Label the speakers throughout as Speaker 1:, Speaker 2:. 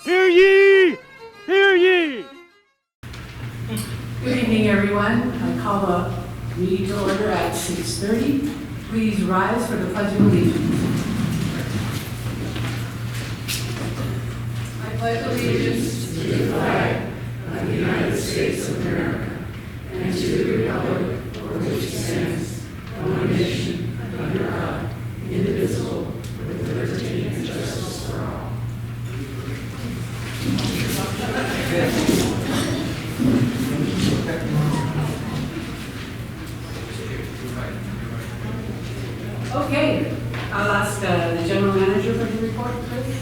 Speaker 1: Hear ye! Hear ye!
Speaker 2: Good evening, everyone. I call the meeting to order at 6:30. Please rise for the Pledge of Allegiance. I pledge allegiance to the flag of the United States of America and to the republic for which it stands, one nation, under God, indivisible, with liberty and justice for all. Okay, I'll ask the general manager for the report, please.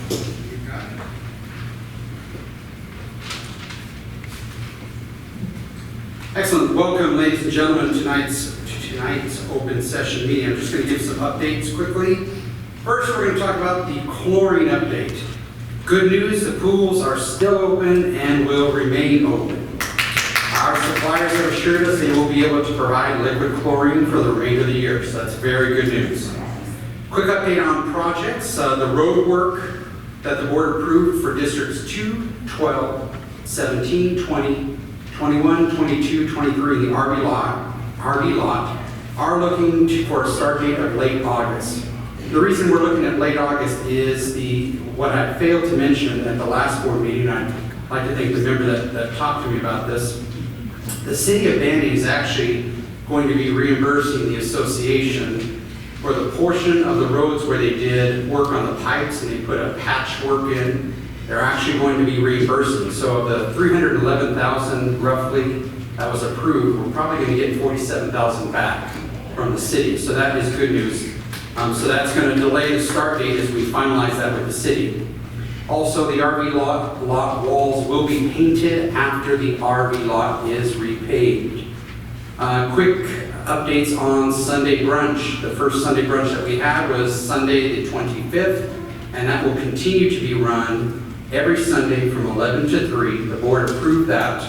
Speaker 3: Excellent. Welcome, ladies and gentlemen, to tonight's open session meeting. I'm just going to give some updates quickly. First, we're going to talk about the chlorine update. Good news, the pools are still open and will remain open. Our suppliers have assured us they will be able to provide liquid chlorine for the remainder of the year, so that's very good news. Quick update on projects. The road work that the board approved for districts 2, 12, 17, 20, 21, 22, 23, the RV lot are looking for a start date of late August. The reason we're looking at late August is what I failed to mention at the last board meeting. I'd like to thank the member that talked to me about this. The city of Vandy is actually going to be reimbursing the association for the portion of the roads where they did work on the pipes and they put a patchwork in. They're actually going to be reimbursing. So of the $311,000 roughly that was approved, we're probably going to get $47,000 back from the city. So that is good news. So that's going to delay the start date as we finalize that with the city. Also, the RV lot walls will be painted after the RV lot is repaved. Quick updates on Sunday brunch. The first Sunday brunch that we had was Sunday the 25th, and that will continue to be run every Sunday from 11 to 3. The board approved that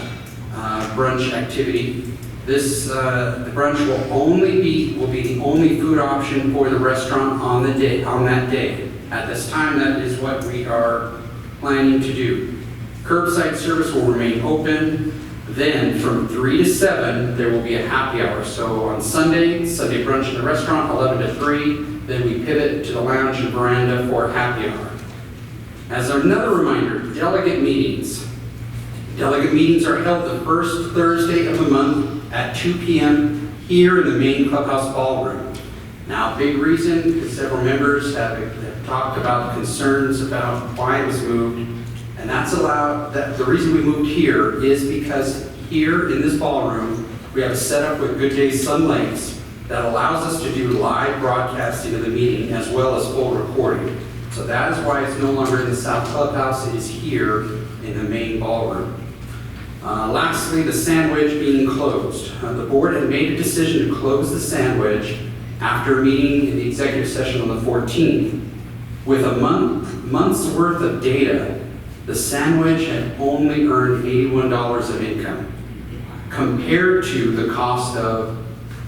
Speaker 3: brunch activity. The brunch will be the only food option for the restaurant on that day. At this time, that is what we are planning to do. Curbside service will remain open. Then from 3 to 7, there will be a happy hour. So on Sunday brunch in the restaurant, 11 to 3. Then we pivot to the lounge and veranda for happy hour. As another reminder, delegate meetings. Delegate meetings are held the first Thursday of the month at 2 p.m. here in the main clubhouse ballroom. Now, big reason, because several members have talked about concerns about why it was moved, and the reason we moved here is because here in this ballroom, we have a setup with Good Day Sun Lakes that allows us to do live broadcasting of the meeting as well as full recording. So that is why it's no longer in the South Clubhouse, it is here in the main ballroom. Lastly, the sandwich being closed. The board had made a decision to close the sandwich after a meeting in the executive session on the 14th. With a month's worth of data, the sandwich had only earned $81 of income compared to the cost of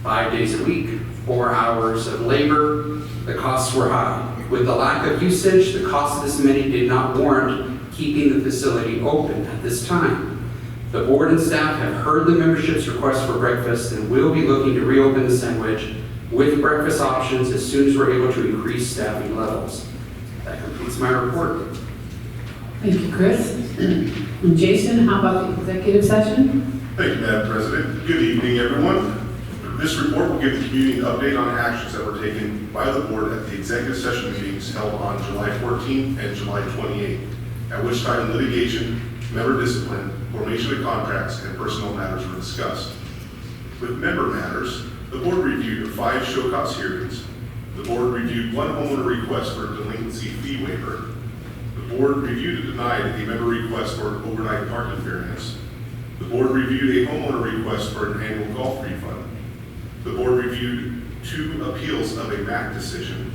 Speaker 3: 5 days a week, 4 hours of labor. The costs were high. With the lack of usage, the cost of this menu did not warrant keeping the facility open at this time. The board and staff have heard the membership's request for breakfast and will be looking to reopen the sandwich with breakfast options as soon as we're able to increase staffing levels. That completes my report.
Speaker 2: Thank you, Chris. And Jason, how about the executive session?
Speaker 4: Thank you, Madam President. Good evening, everyone. This report will give the community an update on actions that were taken by the board at the executive session meetings held on July 14th and July 28th, at which time litigation, member discipline, formation of contracts, and personnel matters were discussed. With member matters, the board reviewed 5 show cause hearings. The board reviewed 1 homeowner request for a delinquency fee waiver. The board reviewed and denied a member request for an overnight parking variance. The board reviewed a homeowner request for an annual golf refund. The board reviewed 2 appeals of a MAC decision.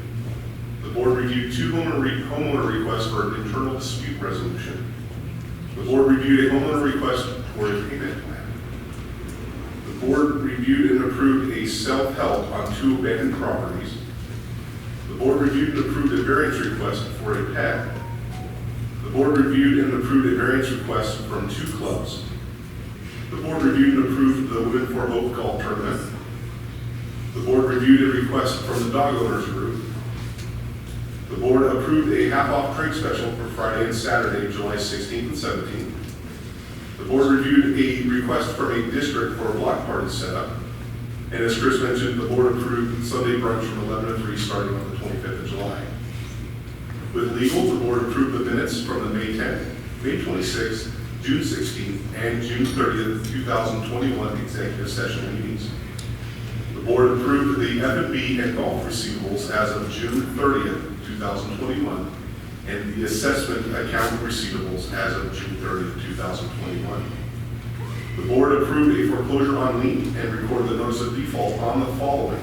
Speaker 4: The board reviewed 2 homeowner requests for an internal dispute resolution. The board reviewed a homeowner request for a payment plan. The board reviewed and approved a self-help on 2 abandoned properties. The board reviewed and approved a variance request for a pad. The board reviewed and approved a variance request from 2 clubs. The board reviewed and approved the Women for Hope Golf Tournament. The board reviewed a request from the Dog Owners Group. The board approved a half-off drink special for Friday and Saturday, July 16th and 17th. The board reviewed a request from a district for a block party setup. And as Chris mentioned, the board approved Sunday brunch from 11 to 3 starting on the 25th of July. With legal, the board approved the minutes from the May 10th, May 26th, June 16th, and June 30th, 2021 executive session meetings. The board approved the F&B and golf receivables as of June 30th, 2021, and the assessment account receivables as of June 30th, 2021. The board approved a foreclosure on lien and recorded the notice of default on the following: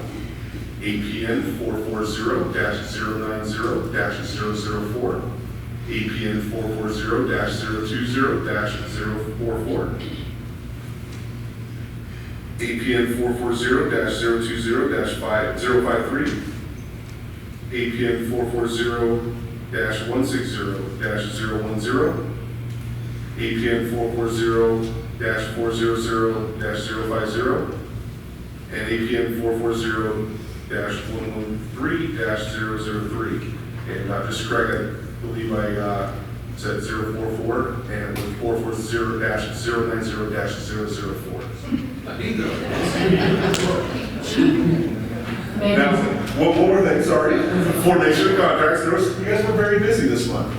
Speaker 4: APN 440-090-004, APN 440-020-044, APN 440-020-053, APN 440-160-010, APN 440-400-050, and APN 440-113-003. And just correct, I believe I said 044, and with 440-090-004. Now, one more thing, sorry. Formation of contracts. You guys were very busy this month.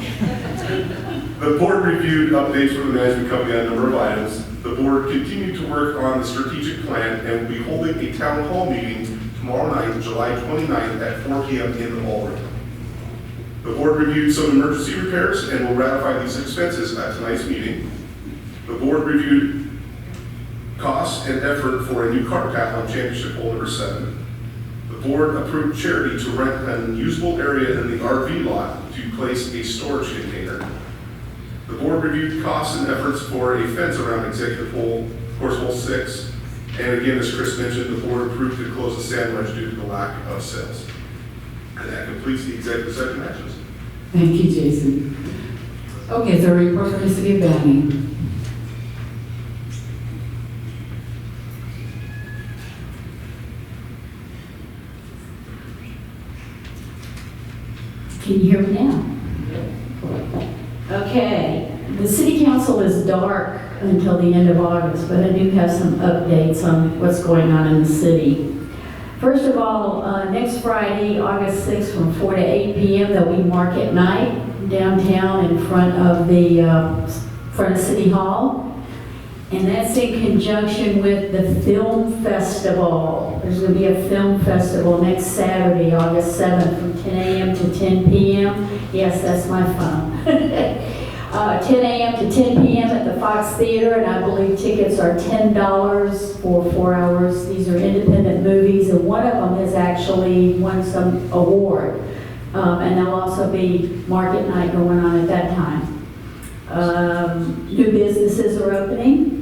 Speaker 4: The board reviewed updates from the management company on a number of items. The board continued to work on the strategic plan and will be holding a town hall meeting tomorrow night, July 29th at 4 p.m. in the ballroom. The board reviewed some emergency repairs and will ratify these expenses at tonight's meeting. The board reviewed costs and effort for a new cart path on Championship Hole number 7. The board approved Charity to rent an usable area in the RV lot to place a storage container. The board reviewed costs and efforts for a fence around Executive Hole, course hole 6. And again, as Chris mentioned, the board approved to close the sand ledge due to the lack of sales. And that completes the executive session actions.
Speaker 2: Thank you, Jason. Okay, so report from the City of Banning. Can you hear me now? Okay, the City Council is dark until the end of August, but I do have some updates on what's going on in the city. First of all, next Friday, August 6th, from 4 to 8 p.m., there'll be market night downtown in front of City Hall. And that's in conjunction with the Film Festival. There's going to be a film festival next Saturday, August 7th, from 10 a.m. to 10 p.m. Yes, that's my phone. 10 a.m. to 10 p.m. at the Fox Theater, and I believe tickets are $10 for 4 hours. These are independent movies, and one of them has actually won some award. And there'll also be market night going on at that time. New businesses are opening.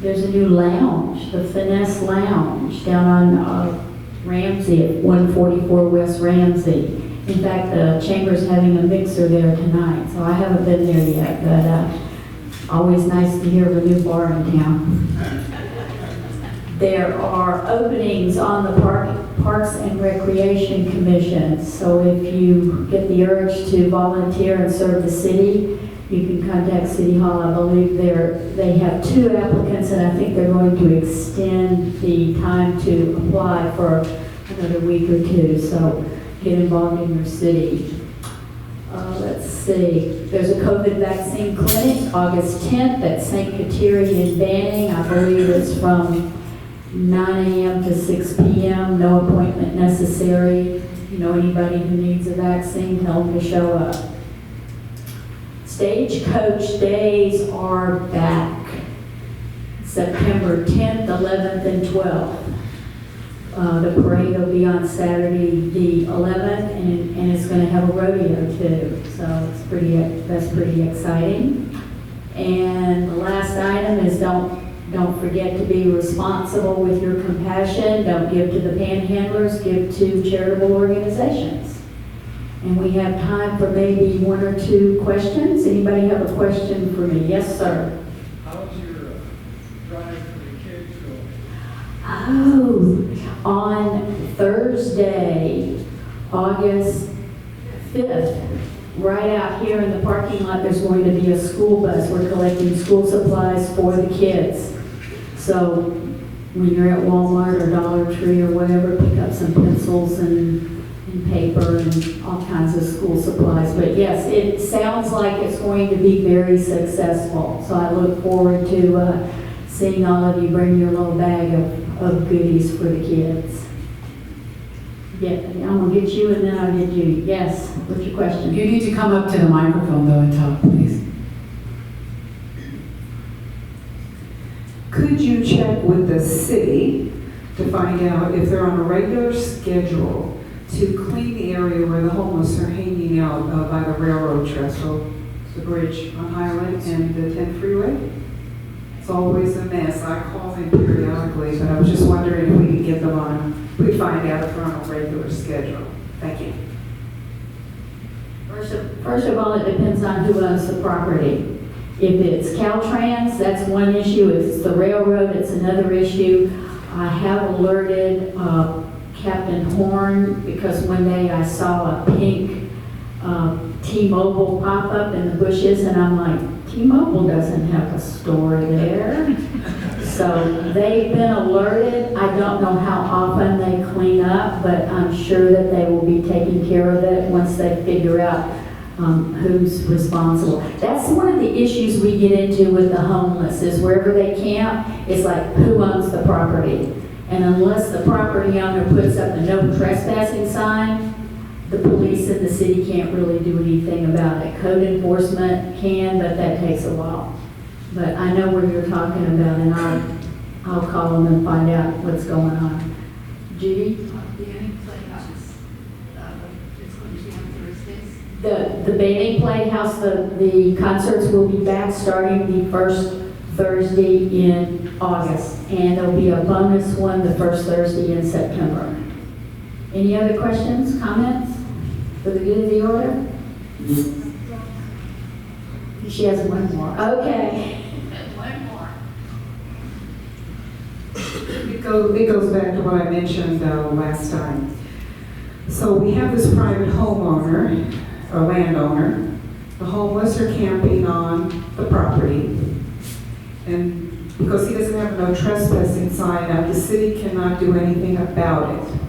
Speaker 2: There's a new lounge, the Finesse Lounge, down on Ramsey at 144 West Ramsey. In fact, the Chamber's having a mixer there tonight, so I haven't been there yet, but always nice to hear of a new bar in town. There are openings on the Parks and Recreation Commission, so if you get the urge to volunteer and serve the city, you can contact City Hall. I believe they have 2 applicants, and I think they're going to extend the time to apply for another week or 2, so get involved in your city. Let's see, there's a COVID vaccine clinic August 10th at St. Kateri in Banning. I believe it's from 9 a.m. to 6 p.m., no appointment necessary. If you know anybody who needs a vaccine, tell them to show up. Stagecoach days are back. September 10th, 11th, and 12th. The parade will be on Saturday the 11th, and it's going to have a rodeo too. So that's pretty exciting. And the last item is don't forget to be responsible with your compassion. Don't give to the panhandlers, give to charitable organizations. And we have time for maybe one or two questions. Anybody have a question for me? Yes, sir.
Speaker 5: How's your drive for the kids going?
Speaker 2: Oh, on Thursday, August 5th, right out here in the parking lot, there's going to be a school bus. We're collecting school supplies for the kids. So when you're at Walmart or Dollar Tree or whatever, pick up some pencils and paper and all kinds of school supplies. But yes, it sounds like it's going to be very successful. So I look forward to seeing all of you bring your little bag of goodies for the kids. Yeah, I'm gonna get you and then I'll get you. Yes, what's your question?
Speaker 6: You need to come up to the microphone though and talk, please.
Speaker 7: Could you check with the city to find out if they're on a regular schedule to clean the area where the homeless are hanging out by the railroad trestle, the bridge on Highland and the 10 freeway? It's always a mess. I call them periodically, but I was just wondering if we could get them on, we find out if they're on a regular schedule. Thank you.
Speaker 2: First of all, it depends on who owns the property. If it's Caltrans, that's one issue. If it's the railroad, it's another issue. I have alerted Captain Horn because one day I saw a pink T-Mobile pop up in the bushes and I'm like, T-Mobile doesn't have a store there. So they've been alerted. I don't know how often they clean up, but I'm sure that they will be taking care of it once they figure out who's responsible. That's one of the issues we get into with the homeless is wherever they camp, it's like who owns the property. And unless the property owner puts up a no trespassing sign, the police in the city can't really do anything about it. Code enforcement can, but that takes a while. But I know where you're talking about and I'll call them and find out what's going on. Judy? The Banning Playhouse, the concerts will be back starting the first Thursday in August. And there'll be a bonus one the first Thursday in September. Any other questions, comments for the good of the order? She has one more. Okay. One more.
Speaker 7: It goes back to what I mentioned last time. So we have this private homeowner, or landowner. The homeless are camping on the property. And because he doesn't have no trespassing sign up, the city cannot do anything about it.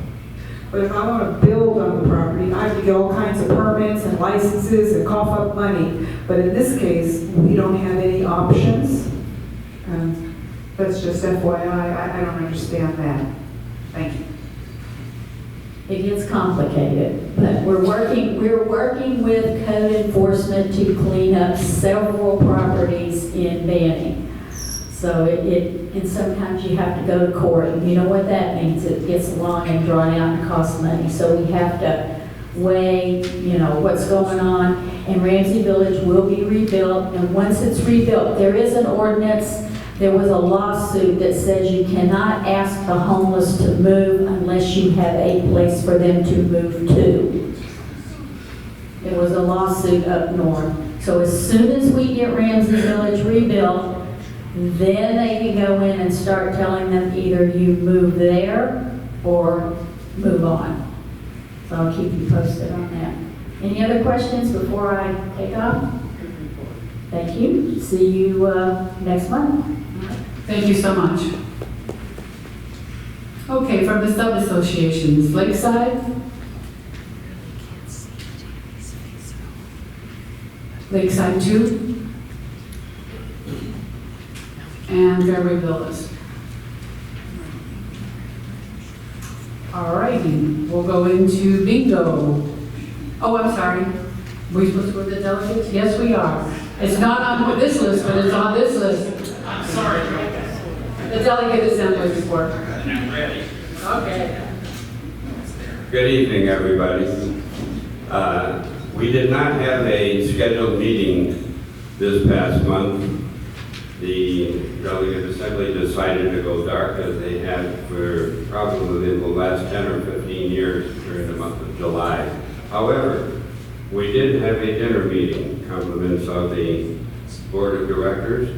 Speaker 7: But if I want to build on the property, I have to get all kinds of permits and licenses and cough up money. But in this case, we don't have any options. That's just FYI, I don't understand that. Thank you.
Speaker 2: It gets complicated, but we're working with code enforcement to clean up several properties in Banning. So and sometimes you have to go to court, and you know what that means. It gets long and drawn out and costs money. So we have to weigh, what's going on. And Ramsey Village will be rebuilt, and once it's rebuilt, there is an ordinance. There was a lawsuit that says you cannot ask the homeless to move unless you have a place for them to move to. There was a lawsuit up north. So as soon as we get Ramsey Village rebuilt, then they can go in and start telling them either you move there or move on. So I'll keep you posted on that. Any other questions before I take off? Thank you. See you next month.
Speaker 6: Thank you so much. Okay, from the sub-associations, Lakeside? Lakeside 2? And Fairway Villas. All righty, we'll go into bingo. Oh, I'm sorry. Were we supposed to go to the delegates? Yes, we are. It's not on this list, but it's on this list.
Speaker 1: I'm sorry.
Speaker 6: The delegate assembly report.
Speaker 1: I'm ready.
Speaker 6: Okay.
Speaker 8: Good evening, everybody. We did not have a scheduled meeting this past month. The delegate assembly decided to go dark as they had for probably in the last 10 or 15 years during the month of July. However, we did have a dinner meeting, compliments of the board of directors,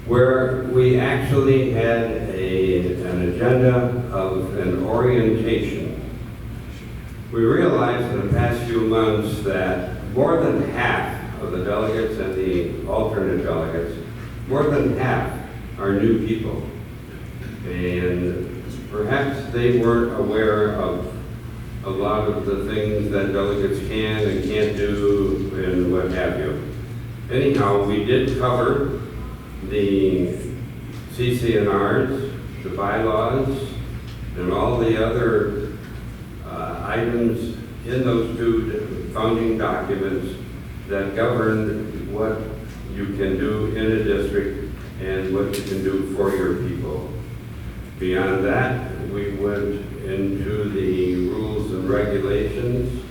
Speaker 8: where we actually had an agenda of an orientation. We realized in the past few months that more than half of the delegates and the alternate delegates, more than half are new people. And perhaps they weren't aware of a lot of the things that delegates can and can't do and what have you. Anyhow, we did cover the CC&Rs, the bylaws, and all the other items in those two founding documents that govern what you can do in a district and what you can do for your people. Beyond that, we went into the rules and regulations.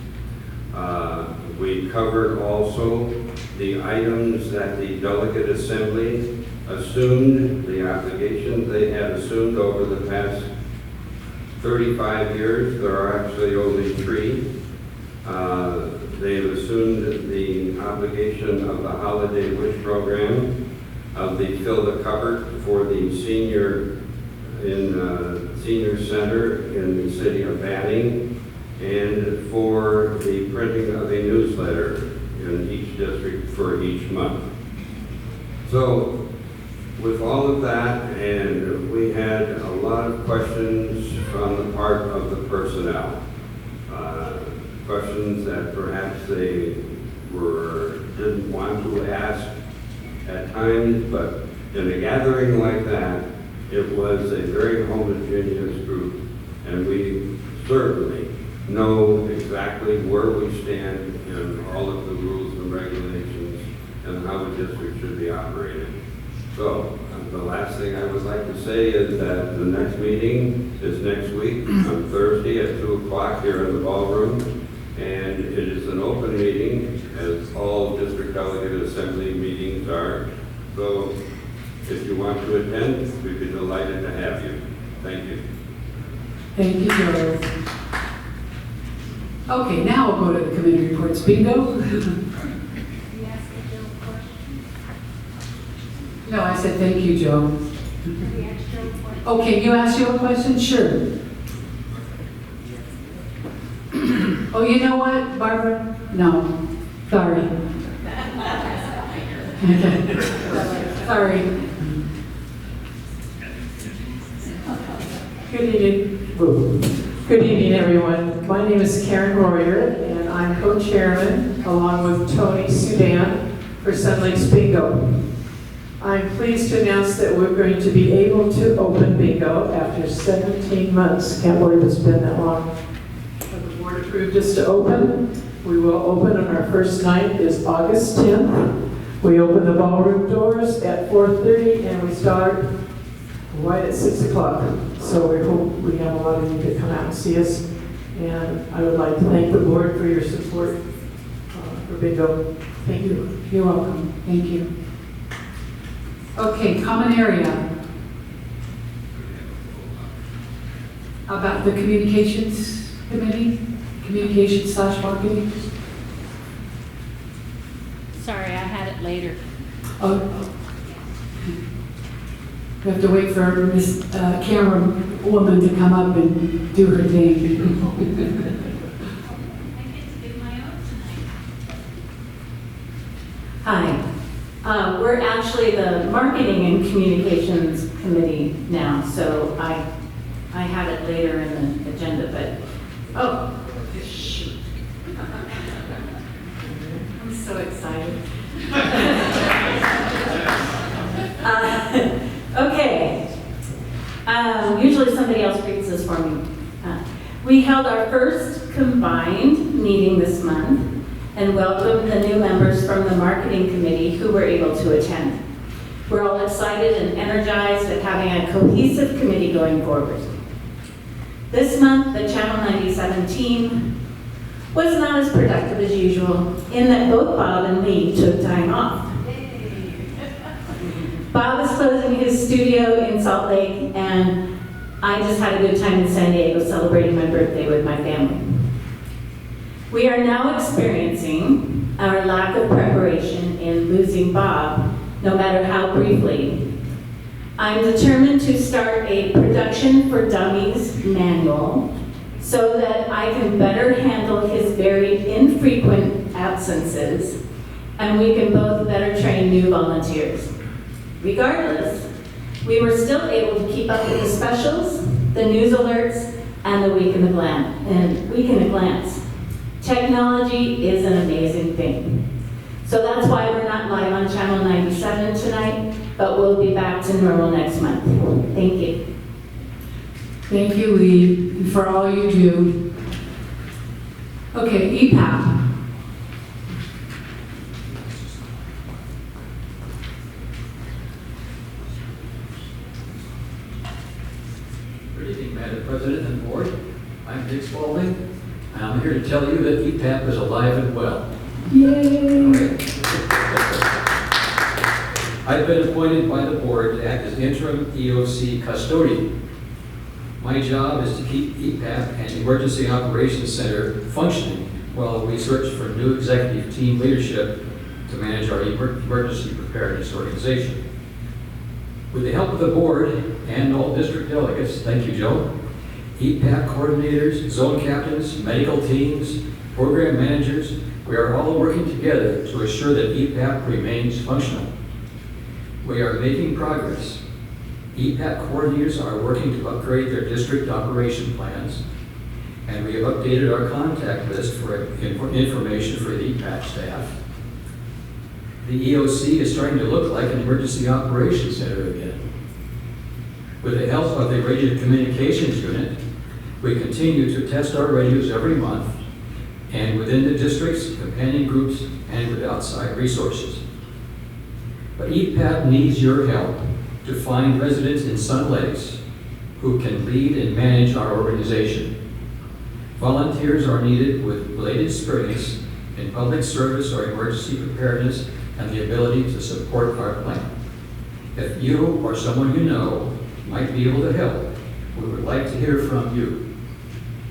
Speaker 8: We covered also the items that the delegate assembly assumed, the obligations they had assumed over the past 35 years. There are actually only 3. They've assumed the obligation of the Holiday Wish Program, of the Fill the Cupboard for the senior center in the city of Banning, and for the printing of a newsletter in each district for each month. So with all of that, and we had a lot of questions from the part of the personnel. Questions that perhaps they didn't want to ask at times, but in a gathering like that, it was a very homogeneous group, and we certainly know exactly where we stand in all of the rules and regulations and how the district should be operated. So the last thing I would like to say is that the next meeting is next week on Thursday at 2 o'clock here in the ballroom. And it is an open meeting, as all district delegate assembly meetings are. So if you want to attend, we'd be delighted to have you. Thank you.
Speaker 6: Thank you, Joe. Okay, now we'll go to the committee reports. Bingo? No, I said thank you, Joe. Okay, you asked Joe a question? Sure. Oh, you know what, Barbara? No, sorry. Okay. Sorry.
Speaker 9: Good evening. Good evening, everyone. My name is Karen Royer, and I'm co-chairman, along with Tony Sudan, for Sun Lakes Bingo. I'm pleased to announce that we're going to be able to open bingo after 17 months. Can't believe it's been that long. The board approved us to open. We will open on our first night is August 10th. We open the ballroom doors at 4:30 and we start right at 6 o'clock. So we hope we have a lot of you to come out and see us. And I would like to thank the board for your support for bingo. Thank you.
Speaker 6: You're welcome. Thank you. Okay, common area. About the communications committee, communications/marketing.
Speaker 2: Sorry, I had it later.
Speaker 6: Oh, we have to wait for Miss camera woman to come up and do her thing.
Speaker 2: I get to do my own tonight.
Speaker 10: Hi. We're actually the Marketing and Communications Committee now, so I had it later in the agenda, but, oh, shoot. I'm so excited. Okay. Usually somebody else reads this for me. We held our first combined meeting this month and welcomed the new members from the Marketing Committee who were able to attend. We're all excited and energized at having a cohesive committee going forward. This month, the Channel 97 team was not as productive as usual in that both Bob and Lee took time off. Bob is closing his studio in Salt Lake, and I just had a good time in San Diego celebrating my birthday with my family. We are now experiencing our lack of preparation in losing Bob, no matter how briefly. I'm determined to start a Production for Dummies manual so that I can better handle his very infrequent absences and we can both better train new volunteers. Regardless, we were still able to keep up with the specials, the news alerts, and the Week in a Glance. Technology is an amazing thing. So that's why we're not live on Channel 97 tonight, but we'll be back to normal next month. Thank you.
Speaker 6: Thank you, Lee, for all you do. Okay, EPAP.
Speaker 11: Good evening, Madam President and Board. I'm Dick Spalding, and I'm here to tell you that EPAP is alive and well.
Speaker 6: Yay!
Speaker 11: I've been appointed by the board to act as interim EOC custodian. My job is to keep EPAP and the Emergency Operations Center functioning while we search for new executive team leadership to manage our emergency preparedness organization. With the help of the board and all district delegates, thank you, Joe, EPAP coordinators, zone captains, medical teams, program managers, we are all working together to assure that EPAP remains functional. We are making progress. EPAP coordinators are working to upgrade their district operation plans, and we have updated our contact list for information for the EPAP staff. The EOC is starting to look like an emergency operations center again. With the help of the Radio Communications Unit, we continue to test our radios every month, and within the districts, companion groups, and with outside resources. But EPAP needs your help to find residents in Sun Lakes who can lead and manage our organization. Volunteers are needed with related experience in public service or emergency preparedness and the ability to support our plan. If you or someone you know might be able to help, we would like to hear from you.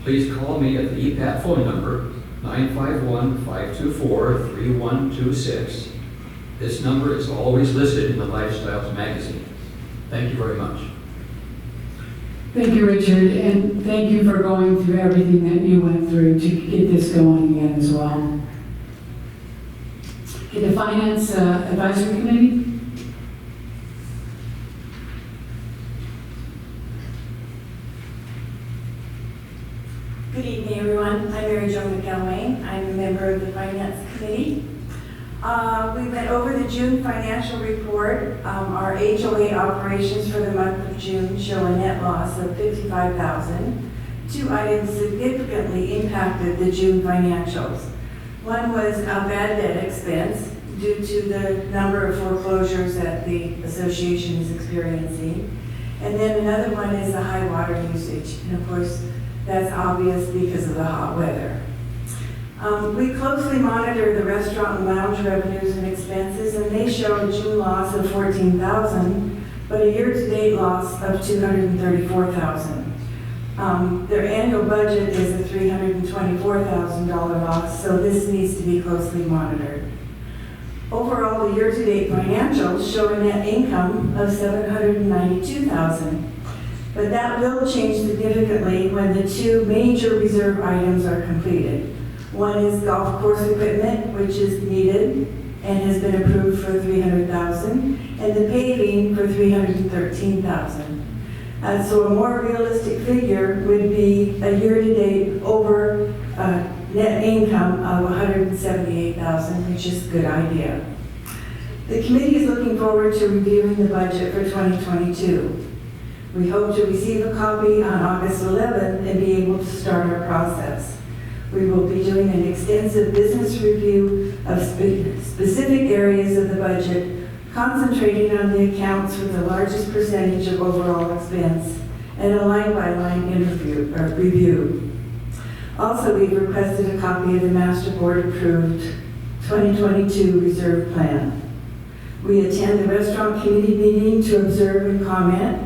Speaker 11: Please call me at the EPAP phone number, 951-524-3126. This number is always listed in the Lifestyles magazine. Thank you very much.
Speaker 6: Thank you, Richard, and thank you for going through everything that you went through to get this going again as well. Okay, the Finance Advisory Committee?
Speaker 12: Good evening, everyone. I'm Mary Jo McElwain. I'm a member of the Finance Committee. We went over the June financial report. Our HOA operations for the month of June show a net loss of $55,000. Two items significantly impacted the June financials. One was a bad debt expense due to the number of foreclosures that the association is experiencing. And then another one is the high water usage. And of course, that's obvious because of the hot weather. We closely monitor the restaurant and lounge revenues and expenses, and they show a June loss of $14,000, but a year-to-date loss of $234,000. Their annual budget is a $324,000 loss, so this needs to be closely monitored. Overall, the year-to-date financials show a net income of $792,000. But that will change significantly when the two major reserve items are completed. One is golf course equipment, which is needed and has been approved for $300,000, and the paving for $313,000. So a more realistic figure would be a year-to-date over net income of $178,000, which is a good idea. The committee is looking forward to reviewing the budget for 2022. We hope to receive a copy on August 11th and be able to start our process. We will be doing an extensive business review of specific areas of the budget, concentrating on the accounts with the largest percentage of overall expense, and a line-by-line review. Also, we've requested a copy of the Master Board approved 2022 Reserve Plan. We attend the Restaurant Committee meeting to observe and comment.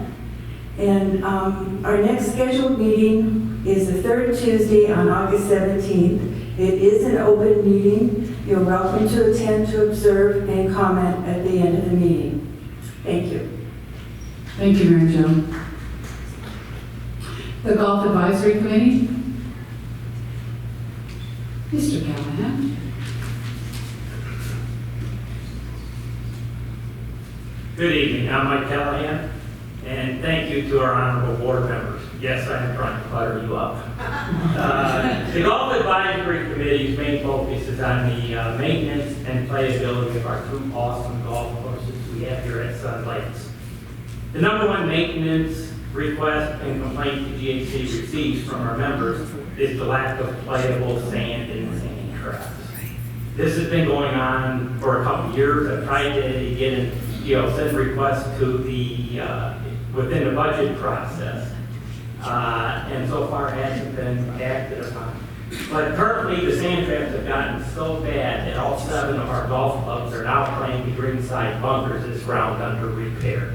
Speaker 12: And our next scheduled meeting is the third Tuesday on August 17th. It is an open meeting. You're welcome to attend, to observe, and comment at the end of the meeting. Thank you.
Speaker 6: Thank you, Mary Jo. The Golf Advisory Committee? Mr. Callahan?
Speaker 1: Good evening, I'm Mike Callahan, and thank you to our honorable board members. Yes, I am trying to butter you up. The Golf Advisory Committee's main focus is on the maintenance and playability of our two awesome golf courses we have here at Sun Lakes. The number one maintenance request and complaint the GAC receives from our members is the lack of playable sand and sand traps. This has been going on for a couple of years. I've tried to get in, send requests to the, within the budget process, and so far hasn't been acted upon. But currently, the sand traps have gotten so bad that all 7 of our golf clubs are now playing the greenside bunkers this round under repair.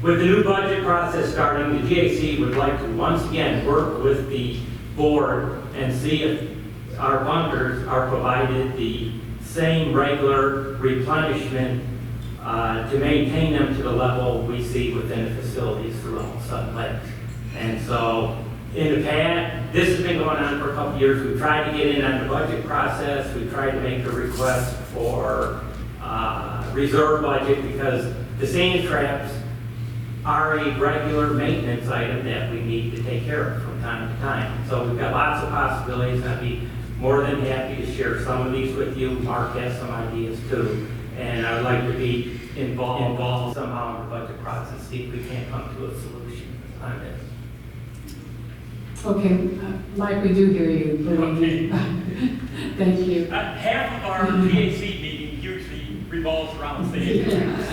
Speaker 1: With the new budget process starting, the GAC would like to once again work with the board and see if our bunkers are provided the same regular replenishment to maintain them to the level we see within the facilities throughout Sun Lakes. And so, in the past, this has been going on for a couple of years. We've tried to get in on the budget process. We've tried to make a request for reserve budget because the sand traps are a regular maintenance item that we need to take care of from time to time. So we've got lots of possibilities, and I'd be more than happy to share some of these with you. Mark has some ideas too, and I would like to be involved somehow in the budget process, see if we can't come to a solution on this.
Speaker 6: Okay, Mike, we do hear you.
Speaker 1: Okay.
Speaker 6: Thank you.
Speaker 1: Half of our GAC meeting usually revolves around sand traps.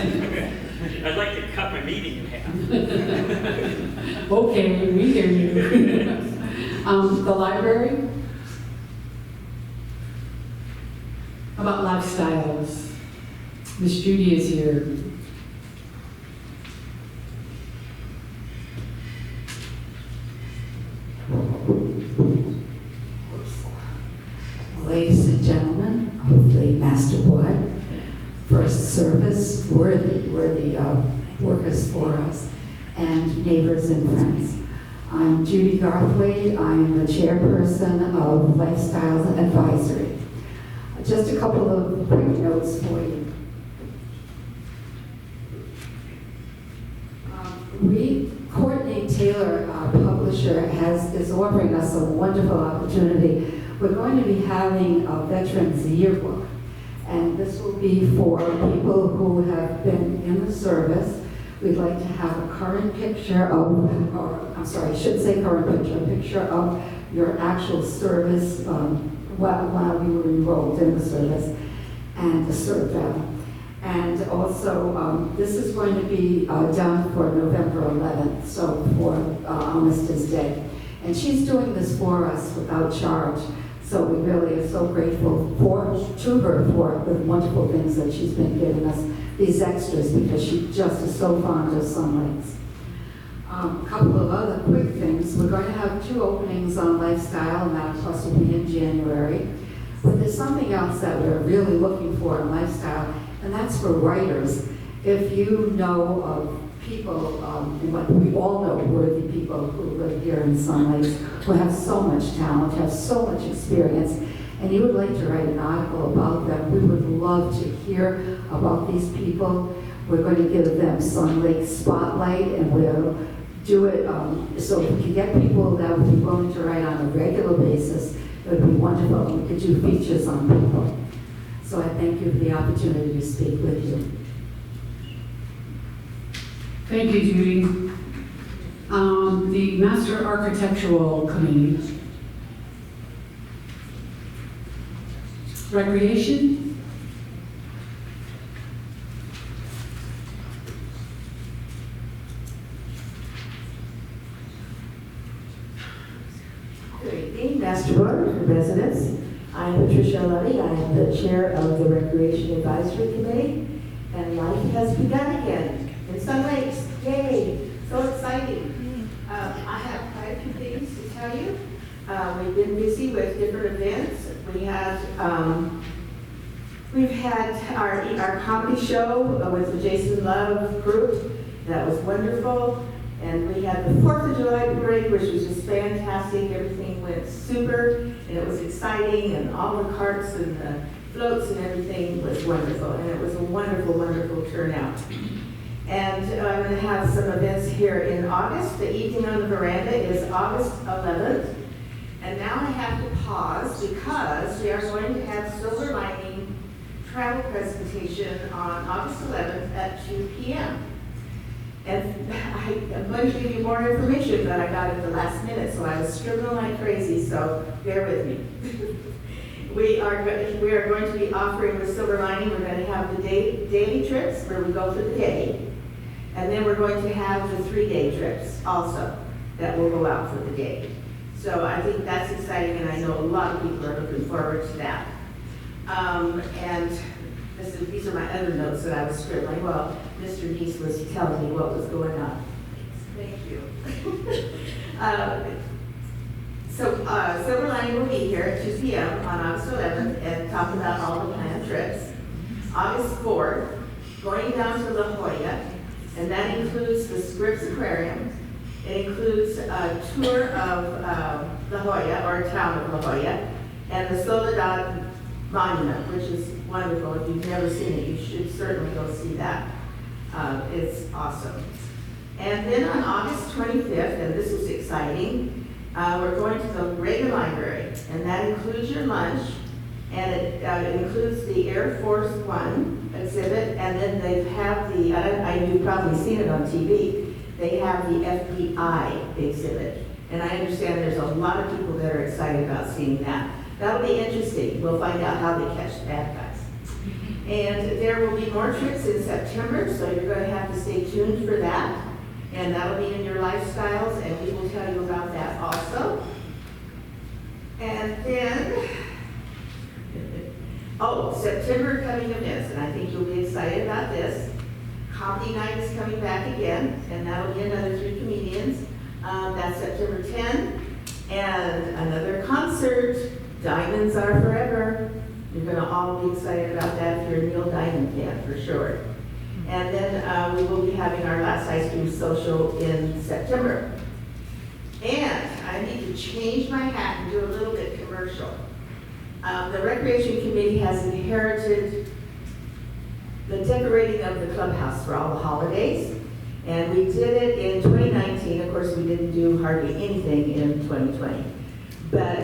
Speaker 1: I'd like to cut my meeting in half.
Speaker 6: Okay, we hear you. The library? How about lifestyles? Miss Judy is here.
Speaker 2: Ladies and gentlemen of the Master Board, First Service, worthy workers for us, and neighbors and friends. I'm Judy Garthwaite. I'm the chairperson of Lifestyles Advisory. Just a couple of quick notes for you. Courtney Taylor, our publisher, is offering us a wonderful opportunity. We're going to be having a Veterans Yearbook, and this will be for people who have been in the service. We'd like to have a current picture of, or I'm sorry, I should say current picture, a picture of your actual service while you were enrolled in the service, and the CERT. And also, this is going to be done for November 11th, so for Armistice Day. And she's doing this for us without charge. So we really are so grateful to her for the wonderful things that she's been giving us, these extras, because she just is so fond of Sun Lakes. A couple of other quick things. We're going to have 2 openings on Lifestyle, and that plus will be in January. But there's something else that we're really looking for in Lifestyle, and that's for writers. If you know of people, and what we all know, worthy people who live here in Sun Lakes, who have so much talent, have so much experience, and you would like to write an article about them, we would love to hear about these people. We're going to give them Sun Lake Spotlight, and we'll do it so if we can get people that would be willing to write on a regular basis, it would be wonderful. We could do features on people. So I thank you for the opportunity to speak with you.
Speaker 6: Thank you, Judy. The Master Architectural Committee. Recreation?
Speaker 13: Good evening, Master Board, residents. I'm Patricia Levy. I am the chair of the Recreation Advisory Committee, and life has begun again in Sun Lakes. Yay! So exciting. I have quite a few things to tell you. We've been busy with different events. We've had our comedy show with the Jason Love group. That was wonderful. And we had the 4th of July parade, which was just fantastic. Everything went super, and it was exciting, and all the carts and the floats and everything was wonderful. And it was a wonderful, wonderful turnout. And I'm going to have some events here in August. The evening on the veranda is August 11th. And now I have to pause because we are going to have Silver Lining travel presentation on August 11th at 2 p.m. And I'm going to give you more information, but I got it the last minute, so I was scribbling like crazy, so bear with me. We are going to be offering with Silver Lining, we're going to have the daily trips where we go for the day. And then we're going to have the 3-day trips also that will go out for the day. So I think that's exciting, and I know a lot of people are looking forward to that. And these are my other notes that I was scribbling. Well, Mr. Neese was telling me what was going on. Thank you. Silver Lining will be here at 2 p.m. on August 11th and talk about all the planned trips. August 4th, going down to La Jolla, and that includes the Scripps Aquarium. It includes a tour of La Jolla, or town of La Jolla, and the Soledad Monument, which is wonderful. If you've never seen it, you should certainly go see that. It's awesome. And then on August 25th, and this is exciting, we're going to the Reagan Library, and that includes your lunch, and it includes the Air Force One exhibit, and then they have you've probably seen it on TV, they have the FBI exhibit. And I understand there's a lot of people that are excited about seeing that. That'll be interesting. We'll find out how they catch the bad guys. And there will be more trips in September, so you're going to have to stay tuned for that. And that'll be in your lifestyles, and we will tell you about that also. And then, September coming events, and I think you'll be excited about this. Comedy Night is coming back again, and that'll be another 3 comedians. That's September 10th. And another concert, Diamonds Are Forever. You're going to all be excited about that if you're a Neil Diamond fan, for sure. And then we will be having our last ice cream social in September. And I need to change my hat and do a little bit commercial. The Recreation Committee has inherited the decorating of the clubhouse for all the holidays. And we did it in 2019. Of course, we didn't do hardly anything in 2020. But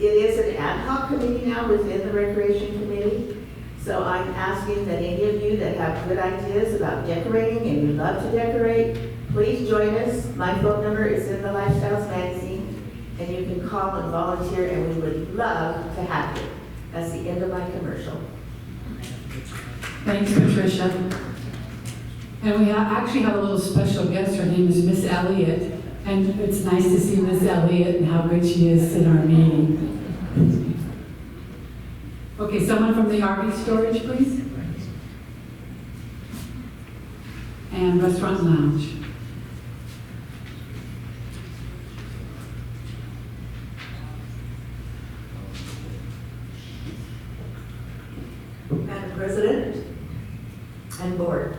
Speaker 13: it is an ad hoc committee now within the Recreation Committee. So I'm asking that any of you that have good ideas about decorating and you love to decorate, please join us. My phone number is in the Lifestyles magazine, and you can call and volunteer, and we would love to have you. That's the end of my commercial.
Speaker 6: Thanks, Patricia. And we actually have a little special guest. Her name is Miss Elliott. And it's nice to see Miss Elliott and how good she is in our meeting. Okay, someone from the RV storage, please. And restaurant lounge.
Speaker 14: Madam President and Board.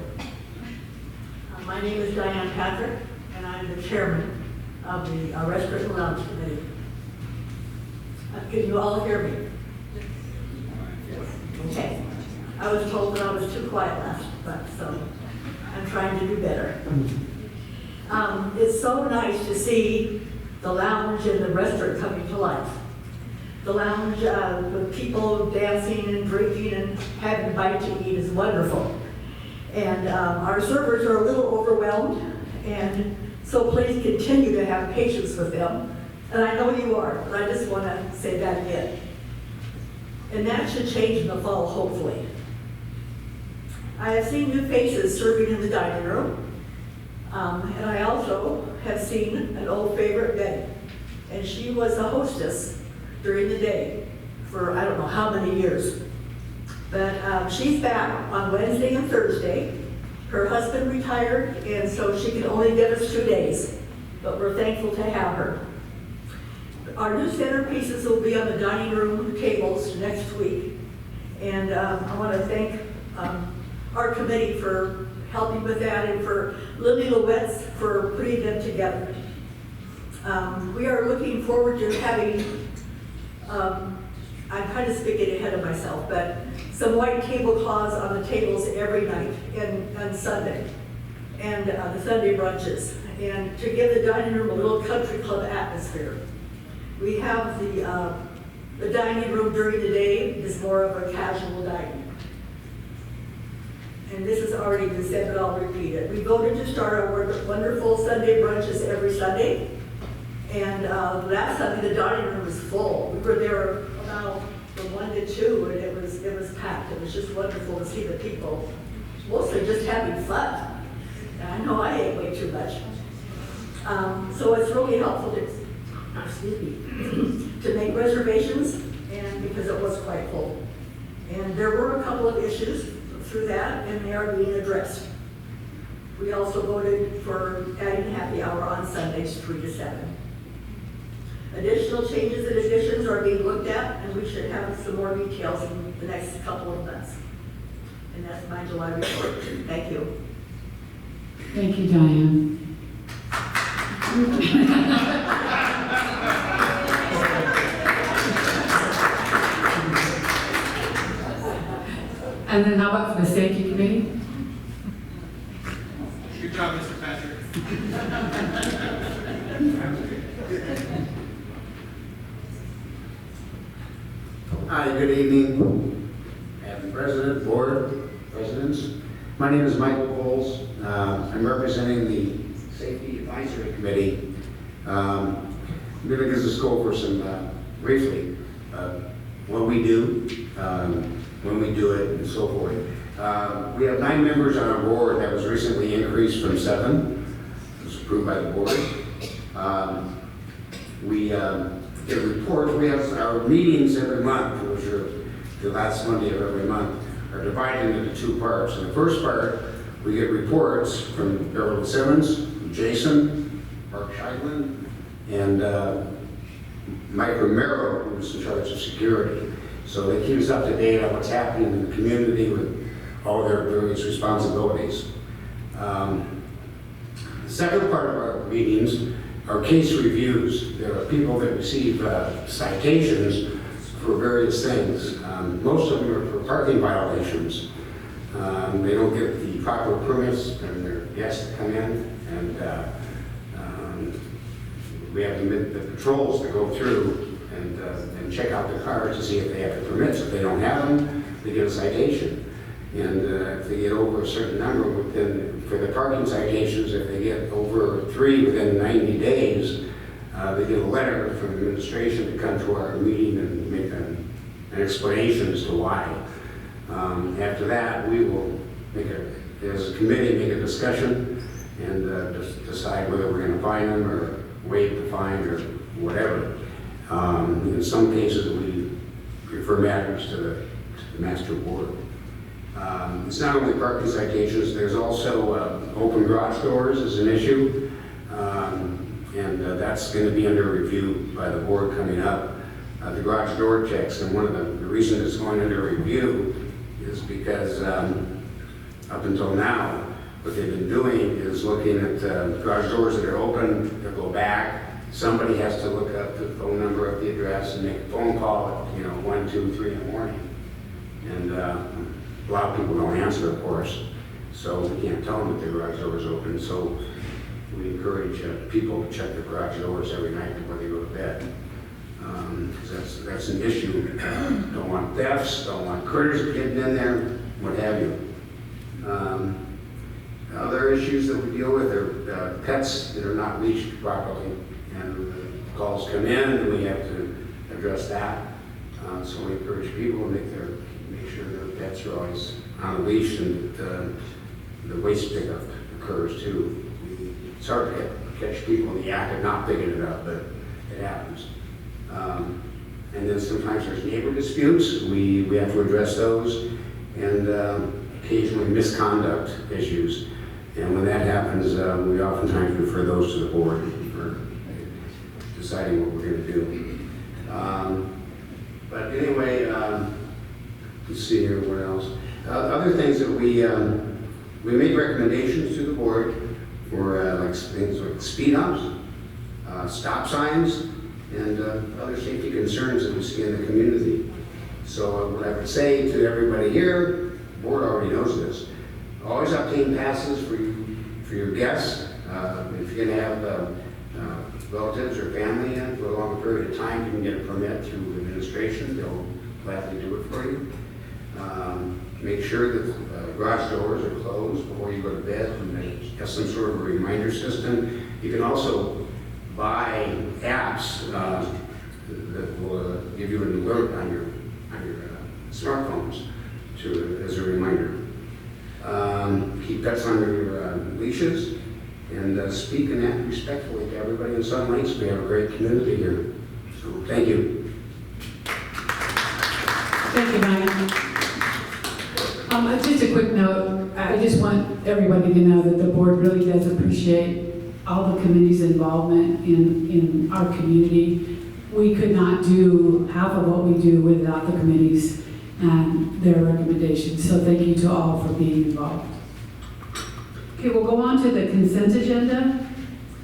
Speaker 14: My name is Diane Patrick, and I'm the chairman of the Restaurant and Lounge Committee. Can you all hear me? Okay. I was told that I was too quiet last, but so I'm trying to do better. It's so nice to see the lounge and the restaurant coming to life. The lounge with people dancing and drinking and having a bite to eat is wonderful. And our servers are a little overwhelmed, and so please continue to have patience with them. And I know you are, but I just want to say that again. And that should change in the fall, hopefully. I have seen new faces serving in the dining room, and I also have seen an old favorite, Betty, and she was a hostess during the day for I don't know how many years. But she's back on Wednesday and Thursday. Her husband retired, and so she can only give us 2 days, but we're thankful to have her. Our new centerpieces will be on the dining room tables next week. And I want to thank our committee for helping with that and for Lily Lewetz for putting them together. We are looking forward to having, I'm kind of speaking ahead of myself, but some white tablecloths on the tables every night and on Sunday, and the Sunday brunches, and to give the dining room a little country club atmosphere. We have the dining room during the day is more of a casual dining. And this has already been said, but I'll repeat it. We voted to start our wonderful Sunday brunches every Sunday. And last Sunday, the dining room was full. We were there about from 1 to 2, and it was packed. It was just wonderful to see the people, mostly just having fun. And I know I ate way too much. So it's really helpful to make reservations, and because it was quite full. And there were a couple of issues through that, and they are being addressed. We also voted for adding happy hour on Sundays 3 to 7. Additional changes and additions are being looked at, and we should have some more details in the next couple of months. And that's my July report. Thank you.
Speaker 6: Thank you, Diane. And then how about for the safety committee?
Speaker 3: Good job, Mr. Patrick.
Speaker 15: Hi, good evening, Madam President, Board, Presidents. My name is Michael Bowles. I'm representing the Safety Advisory Committee. I'm going to just go over some, briefly, what we do, when we do it, and so forth. We have 9 members on our board. That was recently increased from 7. It was approved by the board. We get reports. We have our meetings every month, which are the last Monday of every month, are divided into 2 parts. In the first part, we get reports from Beverly Simmons, from Jason, Mark Scheidlin, and Mike Romero, who's in charge of security. So they keep us up to date on what's happening in the community with all their various responsibilities. The second part of our meetings are case reviews. There are people that receive citations for various things. Most of them are for parking violations. They don't get the proper permits from their guests to come in, and we have the patrols to go through and check out the cars to see if they have the permits. If they don't have them, they get a citation. And if they get over a certain number, within, for the parking citations, if they get over 3 within 90 days, they get a letter from the administration to come to our meeting and make an explanation as to why. After that, we will as a committee, make a discussion and just decide whether we're going to fine them or waive the fine or whatever. In some cases, we refer matters to the master board. It's not only parking citations, there's also open garage doors is an issue. That's going to be under review by the board coming up. The garage door checks, and one of the reasons it's going under review is because up until now, what they've been doing is looking at garage doors that are open, they'll go back. Somebody has to look up the phone number of the address and make a phone call at 1, 2, 3 in the morning. And a lot of people don't answer, of course, so we can't tell them that the garage door is open. So we encourage people to check their garage doors every night before they go to bed. That's an issue. Don't want thefts, don't want critters getting in there, what have you. Other issues that we deal with are pets that are not leashed properly, and calls come in and we have to address that. So we encourage people to make sure their pets are always on a leash, and the waste pickup occurs too. It's hard to catch people in the act of not picking it up, but it happens. And then sometimes there's neighbor disputes. We have to address those, and occasionally misconduct issues. And when that happens, we oftentimes refer those to the board for deciding what we're going to do. But anyway, let's see here, what else? Other things that we made recommendations to the board for like things like speed humps, stop signs, and other safety concerns that we see in the community. So what I would say to everybody here, the board already knows this, always obtain passes for your guests. If you're going to have relatives or family in for a long period of time, you can get a permit through administration. They'll gladly do it for you. Make sure that garage doors are closed before you go to bed, and they have some sort of a reminder system. You can also buy apps that will give you an alert on your smartphones as a reminder. Keep pets under your leashes, and speak and act respectfully to everybody in Sun Lakes. We have a great community here. So thank you.
Speaker 6: Thank you, Mike. Just a quick note, I just want everybody to know that the board really does appreciate all the committee's involvement in our community. We could not do half of what we do without the committees and their recommendations, so thank you to all for being involved. Okay, we'll go on to the consent agenda.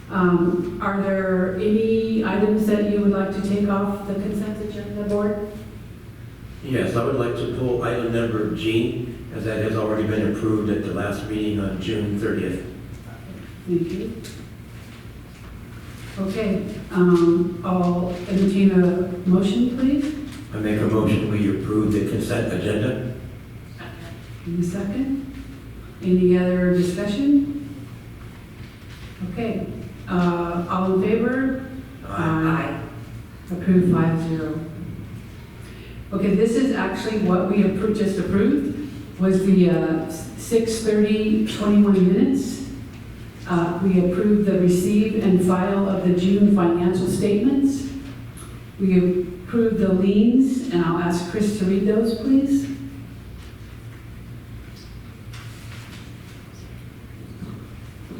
Speaker 6: Are there any items that you would like to take off the consent agenda, board?
Speaker 16: Yes, I would like to pull item number G, as that has already been approved at the last meeting on June 30th.
Speaker 6: Thank you. Okay, I'll entertain a motion, please.
Speaker 16: I make a motion we approve the consent agenda.
Speaker 6: In a second. Any other discussion? Okay, all in favor? Aye. Approved 5-0. Okay, this is actually what we just approved, was the 6:30:21 minutes. We approved the receive and file of the June financial statements. We approved the liens, and I'll ask Chris to read those, please.